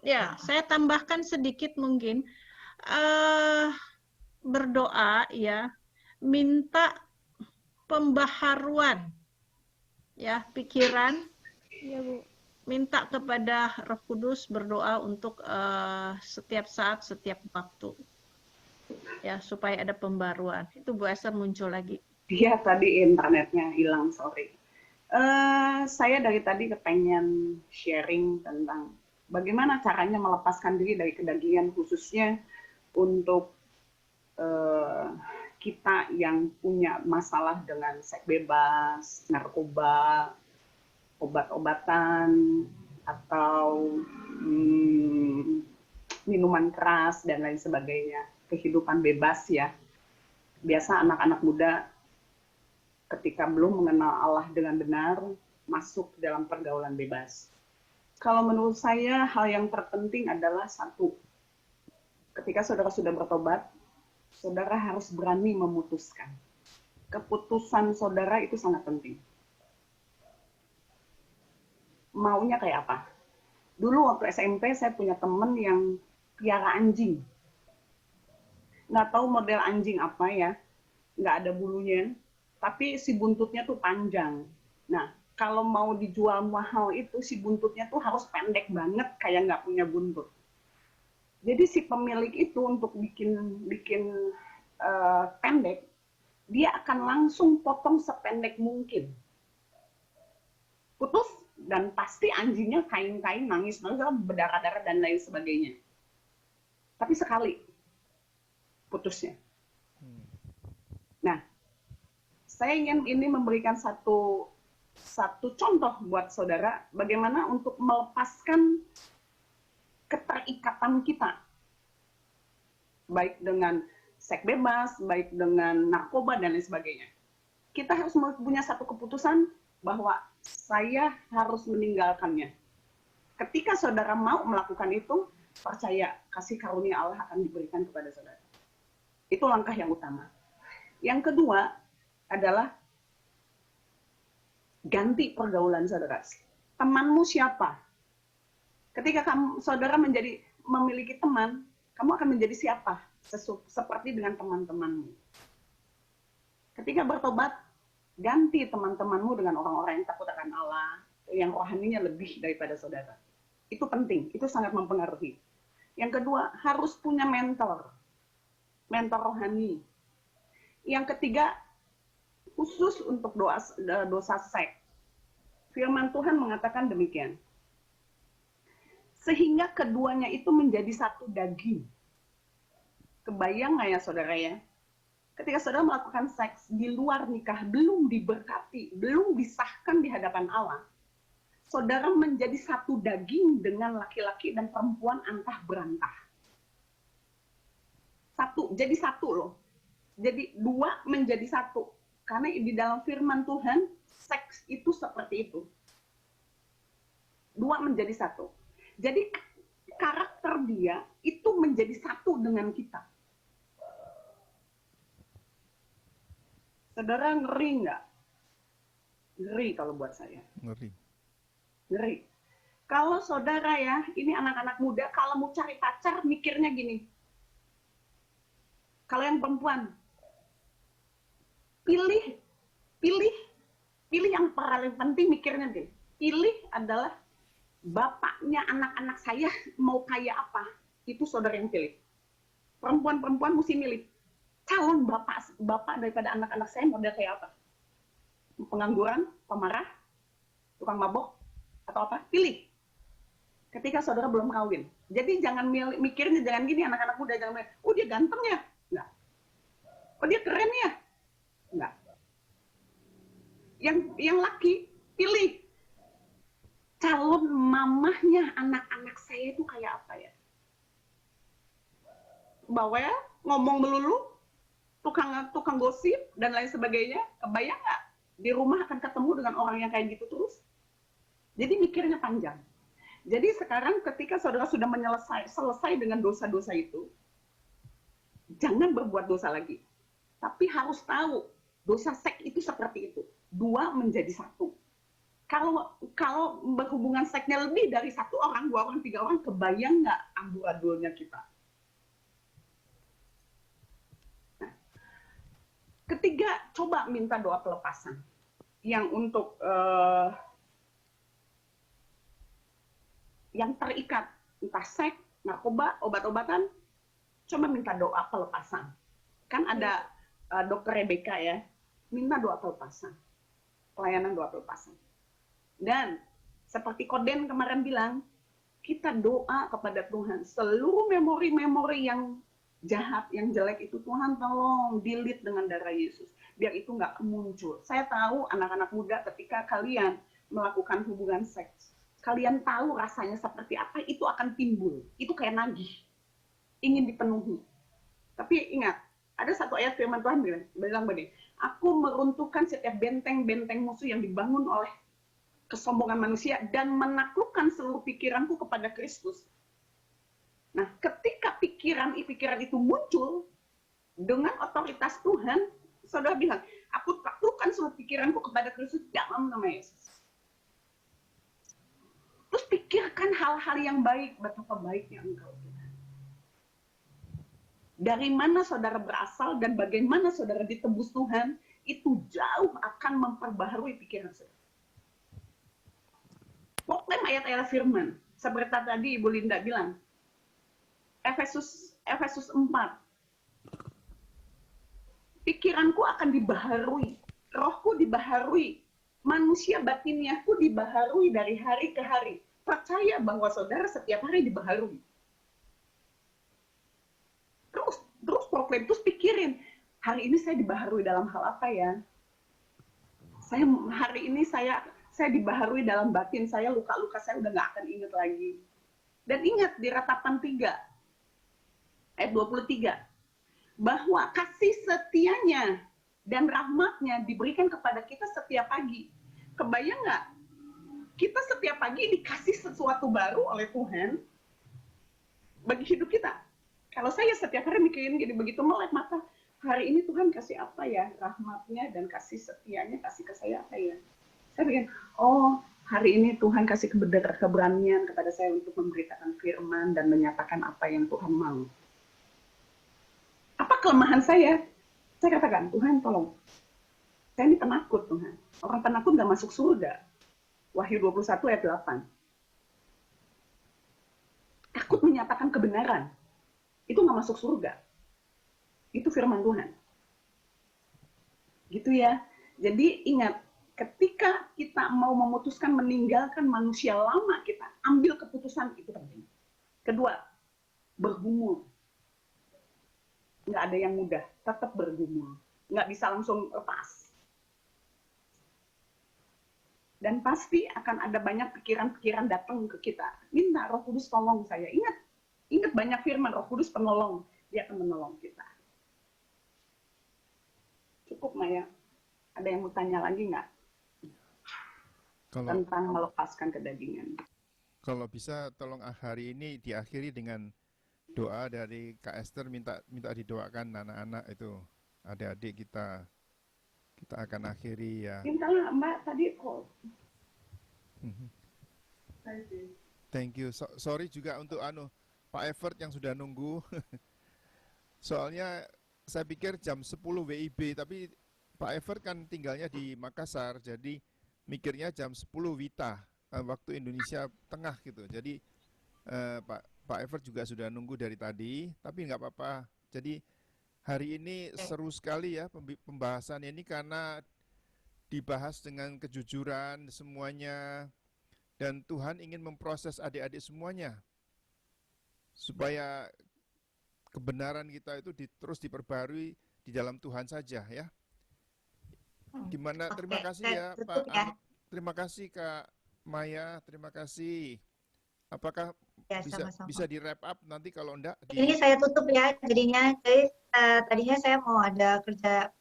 Ya, saya tambahkan sedikit mungkin. Berdoa ya, minta pembaharuan ya pikiran. Iya, Bu. Minta kepada Roh Kudus, berdoa untuk setiap saat, setiap waktu. Ya, supaya ada pembaruan. Itu Bu Esther muncul lagi. Iya, tadi internetnya hilang, sorry. Saya dari tadi kepengen sharing tentang bagaimana caranya melepaskan diri dari kedagingan, khususnya untuk kita yang punya masalah dengan seks bebas, narkoba, obat-obatan, atau minuman keras, dan lain sebagainya. Kehidupan bebas ya. Biasa anak-anak muda ketika belum mengenal Allah dengan benar, masuk dalam pergaulan bebas. Kalau menurut saya, hal yang terpenting adalah satu, ketika saudara sudah bertobat, saudara harus berani memutuskan. Keputusan saudara itu sangat penting. Maunya kayak apa? Dulu waktu SMP saya punya temen yang piara anjing. Nggak tahu model anjing apa ya, nggak ada bulunya, tapi si buntutnya tuh panjang. Nah, kalau mau dijual mahal itu, si buntutnya tuh harus pendek banget, kayak nggak punya buntut. Jadi si pemilik itu untuk bikin pendek, dia akan langsung potong sependek mungkin. Putus, dan pasti anjingnya kain-kain, nangis, berdarah-darah, dan lain sebagainya. Tapi sekali putusnya. Nah, saya ingin ini memberikan satu contoh buat saudara, bagaimana untuk melepaskan keterikatan kita, baik dengan seks bebas, baik dengan narkoba, dan lain sebagainya. Kita harus punya satu keputusan bahwa saya harus meninggalkannya. Ketika saudara mau melakukan itu, percaya kasih karunia Allah akan diberikan kepada saudara. Itu langkah yang utama. Yang kedua adalah ganti pergaulan saudara. Temanmu siapa? Ketika saudara memiliki teman, kamu akan menjadi siapa? Seperti dengan teman-temanmu. Ketika bertobat, ganti teman-temanmu dengan orang-orang yang takut akan Allah, yang rohaninya lebih daripada saudara. Itu penting, itu sangat mempengaruhi. Yang kedua, harus punya mentor rohani. Yang ketiga, khusus untuk dosa seks. Firman Tuhan mengatakan demikian. Sehingga keduanya itu menjadi satu daging. Kebayang nggak ya saudara ya? Ketika saudara melakukan seks di luar nikah, belum diberkati, belum disahkan di hadapan Allah, saudara menjadi satu daging dengan laki-laki dan perempuan antah berantah. Jadi satu loh. Jadi dua menjadi satu. Karena di dalam firman Tuhan, seks itu seperti itu. Dua menjadi satu. Jadi karakter dia itu menjadi satu dengan kita. Saudara ngeri nggak? Ngeri kalau buat saya. Ngeri. Kalau saudara ya, ini anak-anak muda, kalau mau cari pacar, mikirnya gini. Kalau yang perempuan, pilih yang paling penting mikirnya deh. Pilih adalah bapaknya anak-anak saya mau kayak apa, itu saudara yang pilih. Perempuan mesti milih calon bapak daripada anak-anak saya model kayak apa. Pengangguran, pemarah, tukang mabok, atau apa, pilih. Ketika saudara belum kawin. Jadi jangan mikirnya, jangan gini anak-anak muda, jangan mikir, oh dia ganteng ya? Enggak. Oh dia keren ya? Enggak. Yang laki, pilih. Calon mamahnya anak-anak saya itu kayak apa ya? Bawel, ngomong melulu, tukang gosip, dan lain sebagainya. Kebayang nggak? Di rumah akan ketemu dengan orang yang kayak gitu terus. Jadi mikirnya panjang. Jadi sekarang ketika saudara sudah selesai dengan dosa-dosa itu, jangan berbuat dosa lagi. Tapi harus tahu, dosa seks itu seperti itu. 2 menjadi 1. Kalau berhubungan seksnya lebih dari 1 orang, 2 orang, 3 orang, kebayang nggak amburadulnya kita? Nah, ketiga, coba minta doa pelepasan. Yang untuk yang terikat, entah seks, narkoba, obat-obatan, coba minta doa pelepasan. Kan ada dokter Rebecca ya, minta doa pelepasan. Pelayanan doa pelepasan. Dan seperti Koden kemarin bilang, kita doa kepada Tuhan. Seluruh memori-memori yang jahat, yang jelek itu, Tuhan tolong delete dengan darah Yesus. Biar itu nggak muncul. Saya tahu anak-anak muda ketika kalian melakukan hubungan seks, kalian tahu rasanya seperti apa, itu akan timbul. Itu kayak nagih. Ingin dipenuhi. Tapi ingat, ada satu ayat firman Tuhan bilang begini, aku meruntuhkan setiap benteng-benteng musuh yang dibangun oleh kesombongan manusia dan menaklukkan seluruh pikiranku kepada Kristus. Nah, ketika pikiran itu muncul dengan otoritas Tuhan, saudara bilang, aku taklukkan seluruh pikiranku kepada Kristus dalam nama Yesus. Terus pikirkan hal-hal yang baik, betapa baiknya Engkau, Tuhan. Dari mana saudara berasal dan bagaimana saudara ditebus Tuhan, itu jauh akan memperbaharui pikiran saudara. Proklem ayat-ayat firman, seperti tadi Ibu Linda bilang, Efesus 4, pikiranku akan dibaharui, rohku dibaharui, manusia batiniahku dibaharui dari hari ke hari. Percaya bahwa saudara setiap hari dibaharui. Terus proklem, terus pikirin, hari ini saya dibaharui dalam hal apa ya? Hari ini saya dibaharui dalam batin saya, luka-luka saya udah nggak akan ingat lagi. Dan ingat di Ratapan 3, ayat 23, bahwa kasih setianya dan rahmatnya diberikan kepada kita setiap pagi. Kebayang nggak? Kita setiap pagi dikasih sesuatu baru oleh Tuhan bagi hidup kita. Kalau saya setiap hari mikirin gini, begitu melek mata, hari ini Tuhan kasih apa ya? Rahmatnya dan kasih setianya, kasih ke saya apa ya? Saya pikir, oh hari ini Tuhan kasih keberanian kepada saya untuk memberitakan firman dan menyatakan apa yang Tuhan mau. Apa kelemahan saya? Saya katakan, Tuhan tolong. Saya ini penakut Tuhan. Orang penakut nggak masuk surga. Wahyu 21 ayat 8. Takut menyatakan kebenaran. Itu nggak masuk surga. Itu firman Tuhan. Gitu ya. Jadi ingat, ketika kita mau memutuskan meninggalkan manusia lama kita, ambil keputusan, itu penting. Kedua, bergumul. Nggak ada yang mudah, tetap bergumul. Nggak bisa langsung lepas. Dan pasti akan ada banyak pikiran-pikiran datang ke kita. Minta Roh Kudus tolong saya. Ingat banyak firman, Roh Kudus penolong. Dia akan menolong kita. Cukup, Maya. Ada yang mau tanya lagi nggak? Tentang melepaskan kedagingan. Kalau bisa tolong hari ini diakhiri dengan doa dari Kak Esther, minta didoakan anak-anak itu, adik-adik kita akan akhiri ya. Mintalah Mbak tadi kok. Thank you. Sorry juga untuk Pak Evert yang sudah nunggu. Soalnya saya pikir jam 10 WIB, tapi Pak Evert kan tinggalnya di Makassar, jadi mikirnya jam 10 WITA, waktu Indonesia Tengah gitu. Jadi Pak Evert juga sudah nunggu dari tadi, tapi nggak apa-apa. Jadi hari ini seru sekali ya pembahasan ini karena dibahas dengan kejujuran semuanya, dan Tuhan ingin memproses adik-adik semuanya supaya kebenaran kita itu terus diperbarui di dalam Tuhan saja ya. Gimana? Terima kasih ya Pak. Terima kasih Kak Maya, terima kasih. Apakah ya, bisa di wrap up nanti kalau enggak? Ini saya tutup ya jadinya. Jadi tadinya saya mau ada kerja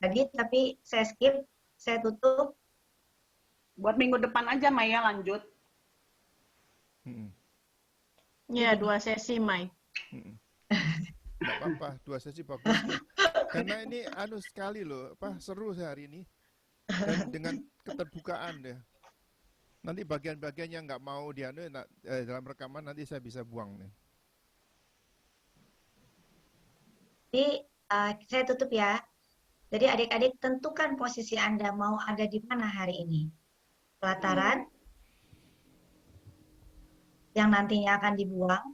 lagi tapi saya skip, saya tutup. Buat minggu depan aja Maya lanjut. Ya 2 sesi Mai. Nggak apa-apa, 2 sesi bagus. Karena ini sekali loh, seru sehari ini. Dan dengan keterbukaan ya. Nanti bagian-bagian yang nggak mau dalam rekaman nanti saya bisa buang nih. Jadi saya tutup ya. Jadi adik-adik tentukan posisi Anda mau ada di mana hari ini. Pelataran yang nantinya akan dibuang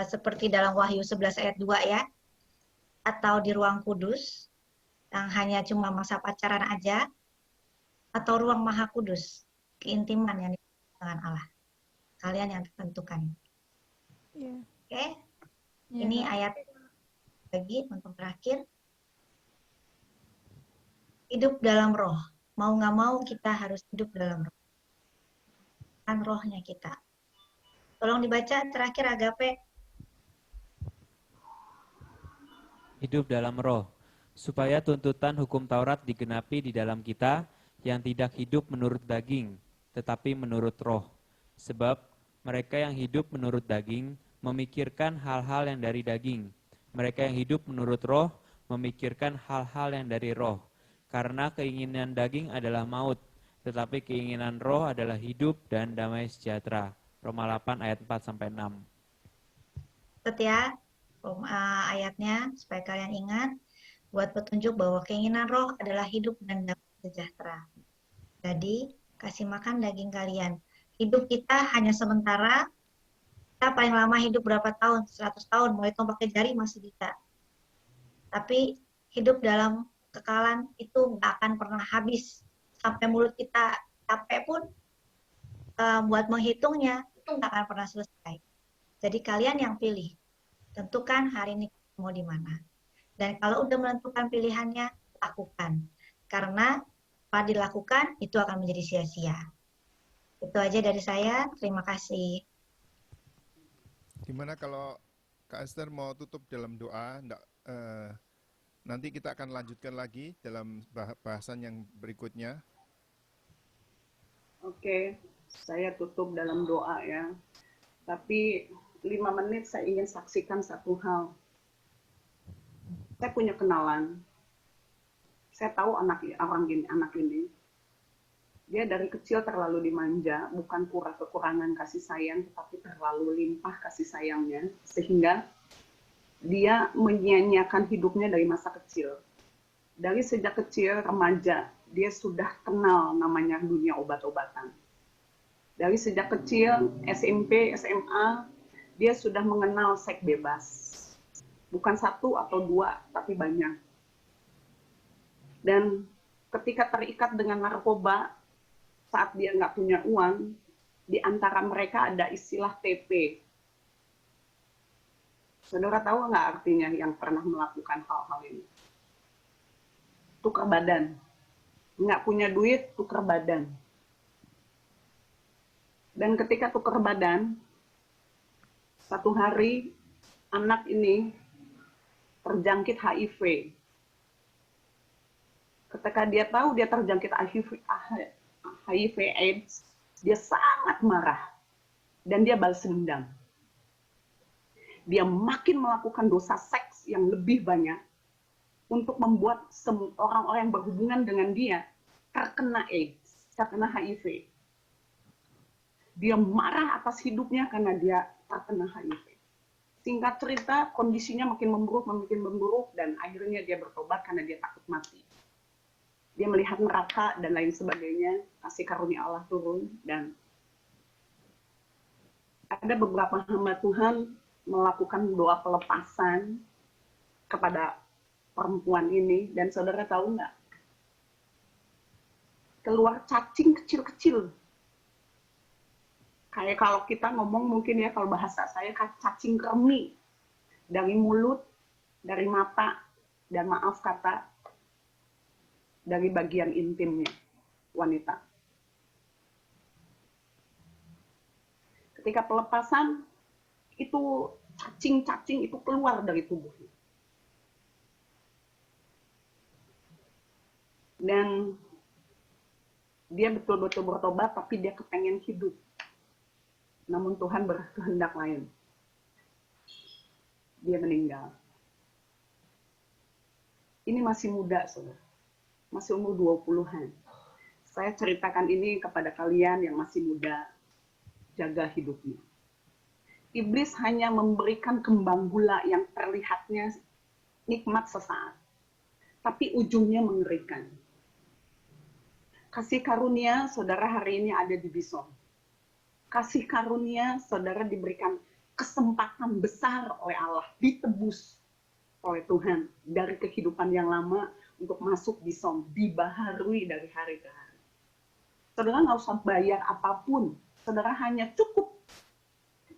seperti dalam Wahyu 11 ayat 2 ya. Atau di ruang kudus yang hanya cuma masa pacaran aja, atau ruang maha kudus, keintiman yang dengan Allah. Kalian yang tentukan. Yeah. Oke? Yeah. Ini ayat lagi untuk terakhir. Hidup dalam roh. Mau nggak mau kita harus hidup dalam roh. Kan rohnya kita. Tolong dibaca terakhir Agape. Hidup dalam roh, supaya tuntutan hukum Taurat digenapi di dalam kita yang tidak hidup menurut daging, tetapi menurut roh. Sebab mereka yang hidup menurut daging memikirkan hal-hal yang dari daging. Mereka yang hidup menurut roh memikirkan hal-hal yang dari roh. Karena keinginan daging adalah maut, tetapi keinginan roh adalah hidup dan damai sejahtera. Roma 8 ayat 4-6. Ya, ayatnya supaya kalian ingat buat petunjuk bahwa keinginan roh adalah hidup dan damai sejahtera. Jadi kasih makan daging kalian. Hidup kita hanya sementara. Kita paling lama hidup berapa tahun? 100 tahun. Mau hitung pakai jari masih bisa. Tapi hidup dalam kekalan itu nggak akan pernah habis. Sampai mulut kita capek pun buat menghitungnya itu nggak akan pernah selesai. Jadi kalian yang pilih. Tentukan hari ini mau di mana. Dan kalau udah menentukan pilihannya, lakukan. Karena apa dilakukan itu akan menjadi sia-sia. Itu aja dari saya. Terima kasih. Gimana kalau Kak Esther mau tutup dalam doa? Nanti kita akan lanjutkan lagi dalam bahasan yang berikutnya. Oke, saya tutup dalam doa ya. Tapi 5 menit saya ingin saksikan satu hal. Saya punya kenalan. Saya tahu anak ini. Dia dari kecil terlalu dimanja, bukan kekurangan kasih sayang, tetapi terlalu limpah kasih sayangnya, sehingga dia menyia-nyiakan hidupnya dari masa kecil. Dari sejak kecil, remaja, dia sudah kenal namanya dunia obat-obatan. Dari sejak kecil, SMP, SMA, dia sudah mengenal seks bebas. Bukan 1 atau 2, tapi banyak. Dan ketika terikat dengan narkoba, saat dia nggak punya uang, di antara mereka ada istilah TP. Saudara tahu nggak artinya yang pernah melakukan hal-hal ini? Tukar badan. Nggak punya duit, tukar badan. Dan ketika tukar badan, satu hari anak ini terjangkit HIV. Ketika dia tahu dia terjangkit HIV AIDS, dia sangat marah dan dia balas dendam. Dia makin melakukan dosa seks yang lebih banyak untuk membuat orang-orang yang berhubungan dengan dia terkena AIDS, terkena HIV. Dia marah atas hidupnya karena dia terkena HIV. Singkat cerita, kondisinya makin memburuk, dan akhirnya dia bertobat karena dia takut mati. Dia melihat neraka dan lain sebagainya, kasih karunia Allah turun, dan ada beberapa hamba Tuhan melakukan doa pelepasan kepada perempuan ini, dan saudara tahu nggak? Keluar cacing kecil-kecil. Kayak kalau kita ngomong mungkin ya, kalau bahasa saya cacing kremi dari mulut, dari mata, dan maaf kata, dari bagian intimnya wanita. Ketika pelepasan, itu cacing-cacing itu keluar dari tubuhnya. Dan dia betul-betul bertobat, tapi dia kepengen hidup. Namun Tuhan berkehendak lain. dia meninggal. Ini masih muda, saudara. Masih umur 20-an. Saya ceritakan ini kepada kalian yang masih muda. Jaga hidupnya. Iblis hanya memberikan kembang gula yang terlihatnya nikmat sesaat. Tapi ujungnya mengerikan. Kasih karunia saudara hari ini ada di Bison. Kasih karunia saudara diberikan kesempatan besar oleh Allah, ditebus oleh Tuhan dari kehidupan yang lama untuk masuk Bison, dibaharui dari hari ke hari. Saudara nggak usah bayar apapun, saudara hanya cukup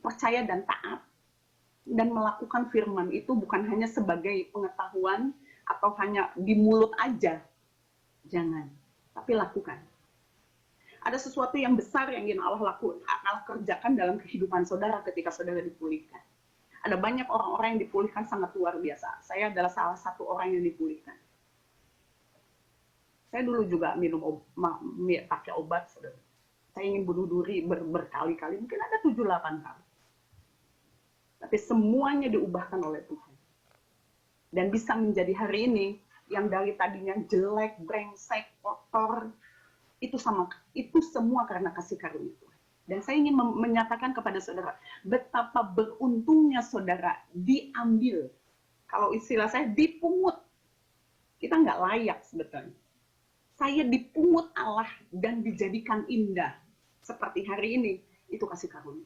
percaya dan taat dan melakukan firman itu bukan hanya sebagai pengetahuan atau hanya di mulut aja. Jangan, tapi lakukan. Ada sesuatu yang besar yang ingin Allah lakukan, Allah kerjakan dalam kehidupan saudara ketika saudara dipulihkan. Ada banyak orang-orang yang dipulihkan sangat luar biasa. Saya adalah salah satu orang yang dipulihkan. Saya dulu juga pakai obat, saudara. Saya ingin bunuh diri berkali-kali, mungkin ada 7-8 kali. Tapi semuanya diubahkan oleh Tuhan. Dan bisa menjadi hari ini, yang dari tadinya jelek, brengsek, kotor, itu semua karena kasih karunia Tuhan. Dan saya ingin menyatakan kepada saudara, betapa beruntungnya saudara diambil. Kalau istilah saya, dipungut. Kita nggak layak sebetulnya. Saya dipungut Allah dan dijadikan indah. Seperti hari ini, itu kasih karunia.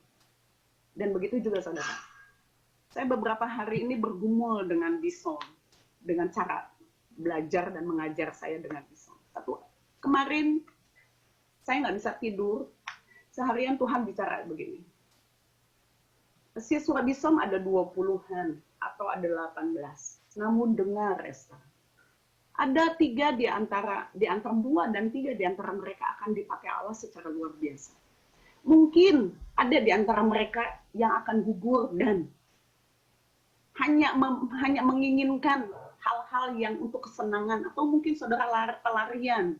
Dan begitu juga saudara. Saya beberapa hari ini bergumul dengan Bison. Dengan cara belajar dan mengajar saya dengan Bison. Kemarin, saya nggak bisa tidur. Seharian Tuhan bicara begini. Siswa Bison ada 20-an atau ada 18. Namun dengar, Esther. Ada 3 di antara 2 dan 3 di antara mereka akan dipakai Allah secara luar biasa. Mungkin ada di antara mereka yang akan gugur dan hanya menginginkan hal-hal yang untuk kesenangan atau mungkin saudara pelarian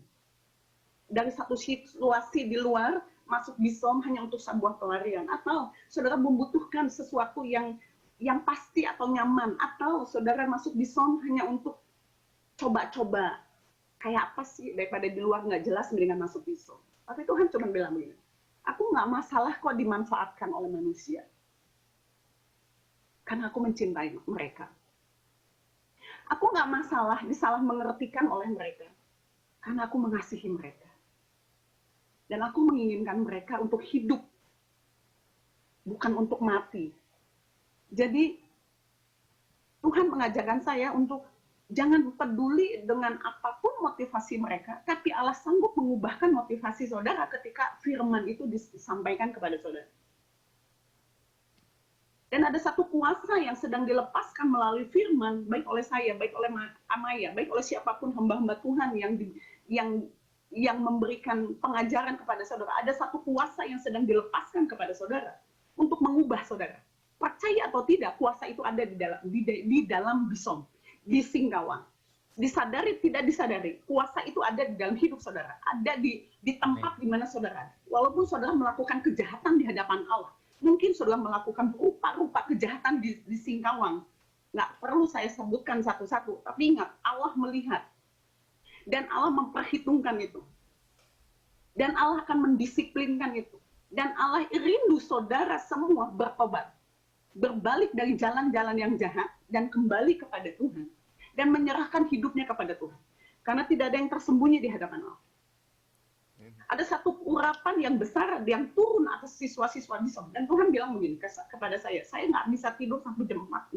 dari satu situasi di luar masuk Bison hanya untuk sebuah pelarian, atau saudara membutuhkan sesuatu yang pasti atau nyaman, atau saudara masuk Bison hanya untuk coba-coba kayak apa sih daripada di luar nggak jelas mendingan masuk Bison. Tapi Tuhan cuma bilang begini, aku nggak masalah kok dimanfaatkan oleh manusia karena aku mencintai mereka. Aku nggak masalah disalah mengertikan oleh mereka karena aku mengasihi mereka. Dan aku menginginkan mereka untuk hidup, bukan untuk mati. Jadi, Tuhan mengajarkan saya untuk jangan peduli dengan apapun motivasi mereka, tapi Allah sanggup mengubahkan motivasi saudara ketika firman itu disampaikan kepada saudara. Dan ada satu kuasa yang sedang dilepaskan melalui firman, baik oleh saya, baik oleh Amaya, baik oleh siapapun hamba-hamba Tuhan yang memberikan pengajaran kepada saudara. Ada satu kuasa yang sedang dilepaskan kepada saudara untuk mengubah saudara. Percaya atau tidak, kuasa itu ada di dalam Bison, di Singkawang. Disadari tidak disadari, kuasa itu ada di dalam hidup saudara, ada di tempat di mana saudara. Walaupun saudara melakukan kejahatan di hadapan Allah, mungkin saudara melakukan rupa-rupa kejahatan di Singkawang. Nggak perlu saya sebutkan satu-satu, tapi ingat, Allah melihat. Dan Allah memperhitungkan itu. Dan Allah akan mendisiplinkan itu. Dan Allah rindu saudara semua bertobat. Berbalik dari jalan-jalan yang jahat dan kembali kepada Tuhan. Dan menyerahkan hidupnya kepada Tuhan. Karena tidak ada yang tersembunyi di hadapan Allah. Ada satu urapan yang besar yang turun atas siswa-siswa di sana. Dan Tuhan bilang begini kepada saya nggak bisa tidur sampai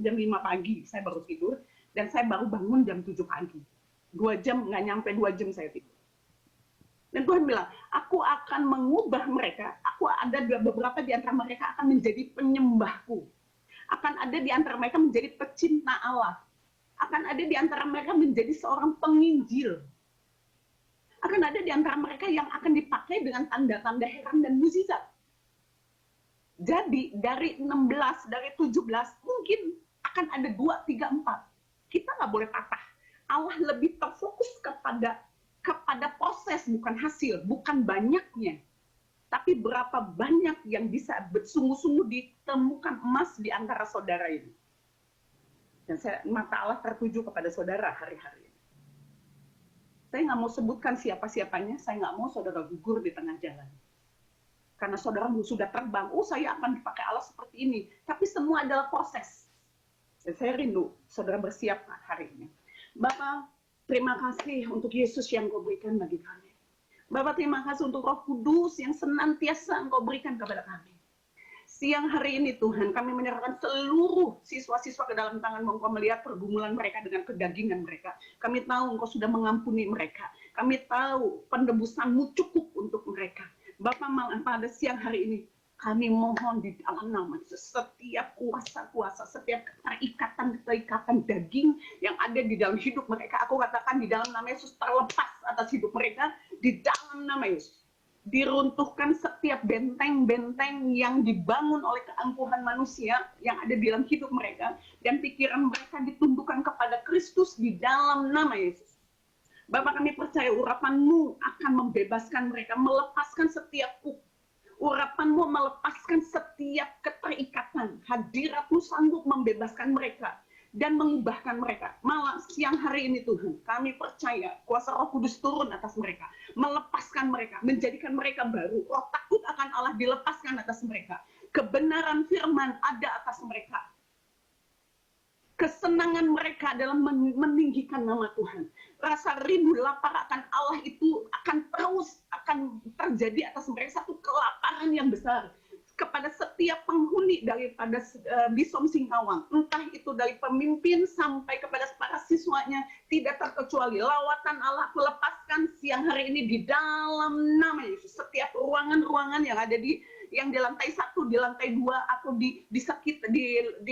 jam 5 pagi. Saya baru tidur. Dan saya baru bangun jam 7 pagi. 2 jam, nggak nyampe 2 jam saya tidur. Dan Tuhan bilang, aku akan mengubah mereka, ada beberapa di antara mereka akan menjadi penyembahku. Akan ada di antara mereka menjadi pecinta Allah. Akan ada di antara mereka menjadi seorang penginjil. Akan ada di antara mereka yang akan dipakai dengan tanda-tanda heran dan mukjizat. Jadi dari 16, dari 17, mungkin akan ada 2, 3, 4. Kita nggak boleh patah. Allah lebih terfokus kepada proses, bukan hasil, bukan banyaknya. Tapi berapa banyak yang bisa bersungguh-sungguh ditemukan emas di antara saudara ini. Dan mata Allah tertuju kepada saudara hari-hari ini. Saya nggak mau sebutkan siapa-siapanya, saya nggak mau saudara gugur di tengah jalan. Karena saudara sudah terbang, saya akan dipakai Allah seperti ini. Tapi semua adalah proses. Dan saya rindu saudara bersiap hari ini. Bapak, terima kasih untuk Yesus yang Kau berikan bagi kami. Bapak, terima kasih untuk Roh Kudus yang senantiasa Engkau berikan kepada kami. Siang hari ini Tuhan, kami menyerahkan seluruh siswa-siswa ke dalam tangan-Mu. Engkau melihat pergumulan mereka dengan kedagingan mereka. Kami tahu Engkau sudah mengampuni mereka. Kami tahu penebusan-Mu cukup untuk mereka. Bapak, pada siang hari ini, kami mohon di dalam nama Yesus, setiap kuasa-kuasa, setiap keterikatan daging yang ada di dalam hidup mereka, aku katakan di dalam nama Yesus terlepas atas hidup mereka, di dalam nama Yesus. Diruntuhkan setiap benteng-benteng yang dibangun oleh keangkuhan manusia yang ada di dalam hidup mereka, dan pikiran mereka ditundukkan kepada Kristus di dalam nama Yesus. Bapak, kami percaya urapan-Mu akan membebaskan mereka, melepaskan setiap urapan-Mu melepaskan setiap keterikatan. Hadirat-Mu sanggup membebaskan mereka dan mengubahkan mereka. Malah siang hari ini Tuhan, kami percaya kuasa Roh Kudus turun atas mereka, melepaskan mereka, menjadikan mereka baru. Roh takut akan Allah dilepaskan atas mereka. Kebenaran firman ada atas mereka. Kesenangan mereka dalam meninggikan nama Tuhan. Rasa rindu lapar akan Allah itu akan terjadi atas mereka, satu kelaparan yang besar kepada setiap penghuni daripada Bisom Singkawang, entah itu dari pemimpin sampai kepada para siswanya, tidak terkecuali. Lawatan Allah melepaskan siang hari ini di dalam nama Yesus. Setiap ruangan-ruangan yang ada di lantai 1, di lantai 2, atau di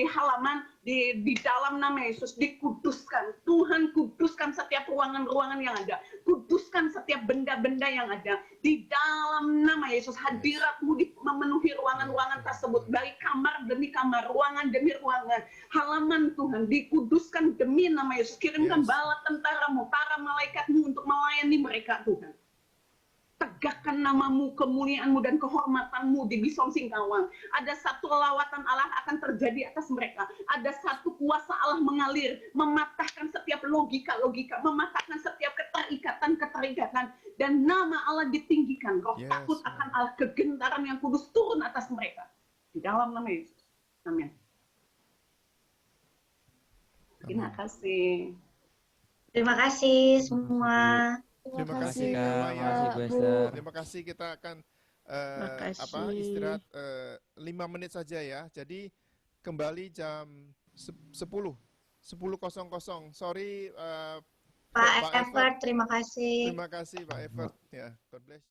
halaman, di dalam nama Yesus dikuduskan. Tuhan, kuduskan setiap ruangan-ruangan yang ada. Kuduskan setiap benda-benda yang ada. Di dalam nama Yesus, hadirat-Mu memenuhi ruangan-ruangan tersebut. Dari kamar demi kamar, ruangan demi ruangan. Halaman Tuhan, dikuduskan demi nama Yesus. Kirimkan bala tentara-Mu, para malaikat-Mu untuk melayani mereka Tuhan. Tegakkan nama-Mu, kemuliaan-Mu, dan kehormatan-Mu di Bisom Singkawang. Ada satu lawatan Allah akan terjadi atas mereka. Ada satu kuasa Allah mengalir, mematahkan setiap logika-logika, mematahkan setiap keterikatan, dan nama Allah ditinggikan. Roh takut akan Allah, kegentaran yang kudus turun atas mereka. Di dalam nama Yesus. Amin. Terima kasih. Terima kasih semua. Terima kasih Terima kasih. Kita akan istirahat 5 menit saja ya. Jadi kembali jam 10.00. Sorry Pak Evert, terima kasih. Terima kasih Pak Evert. Ya, God bless.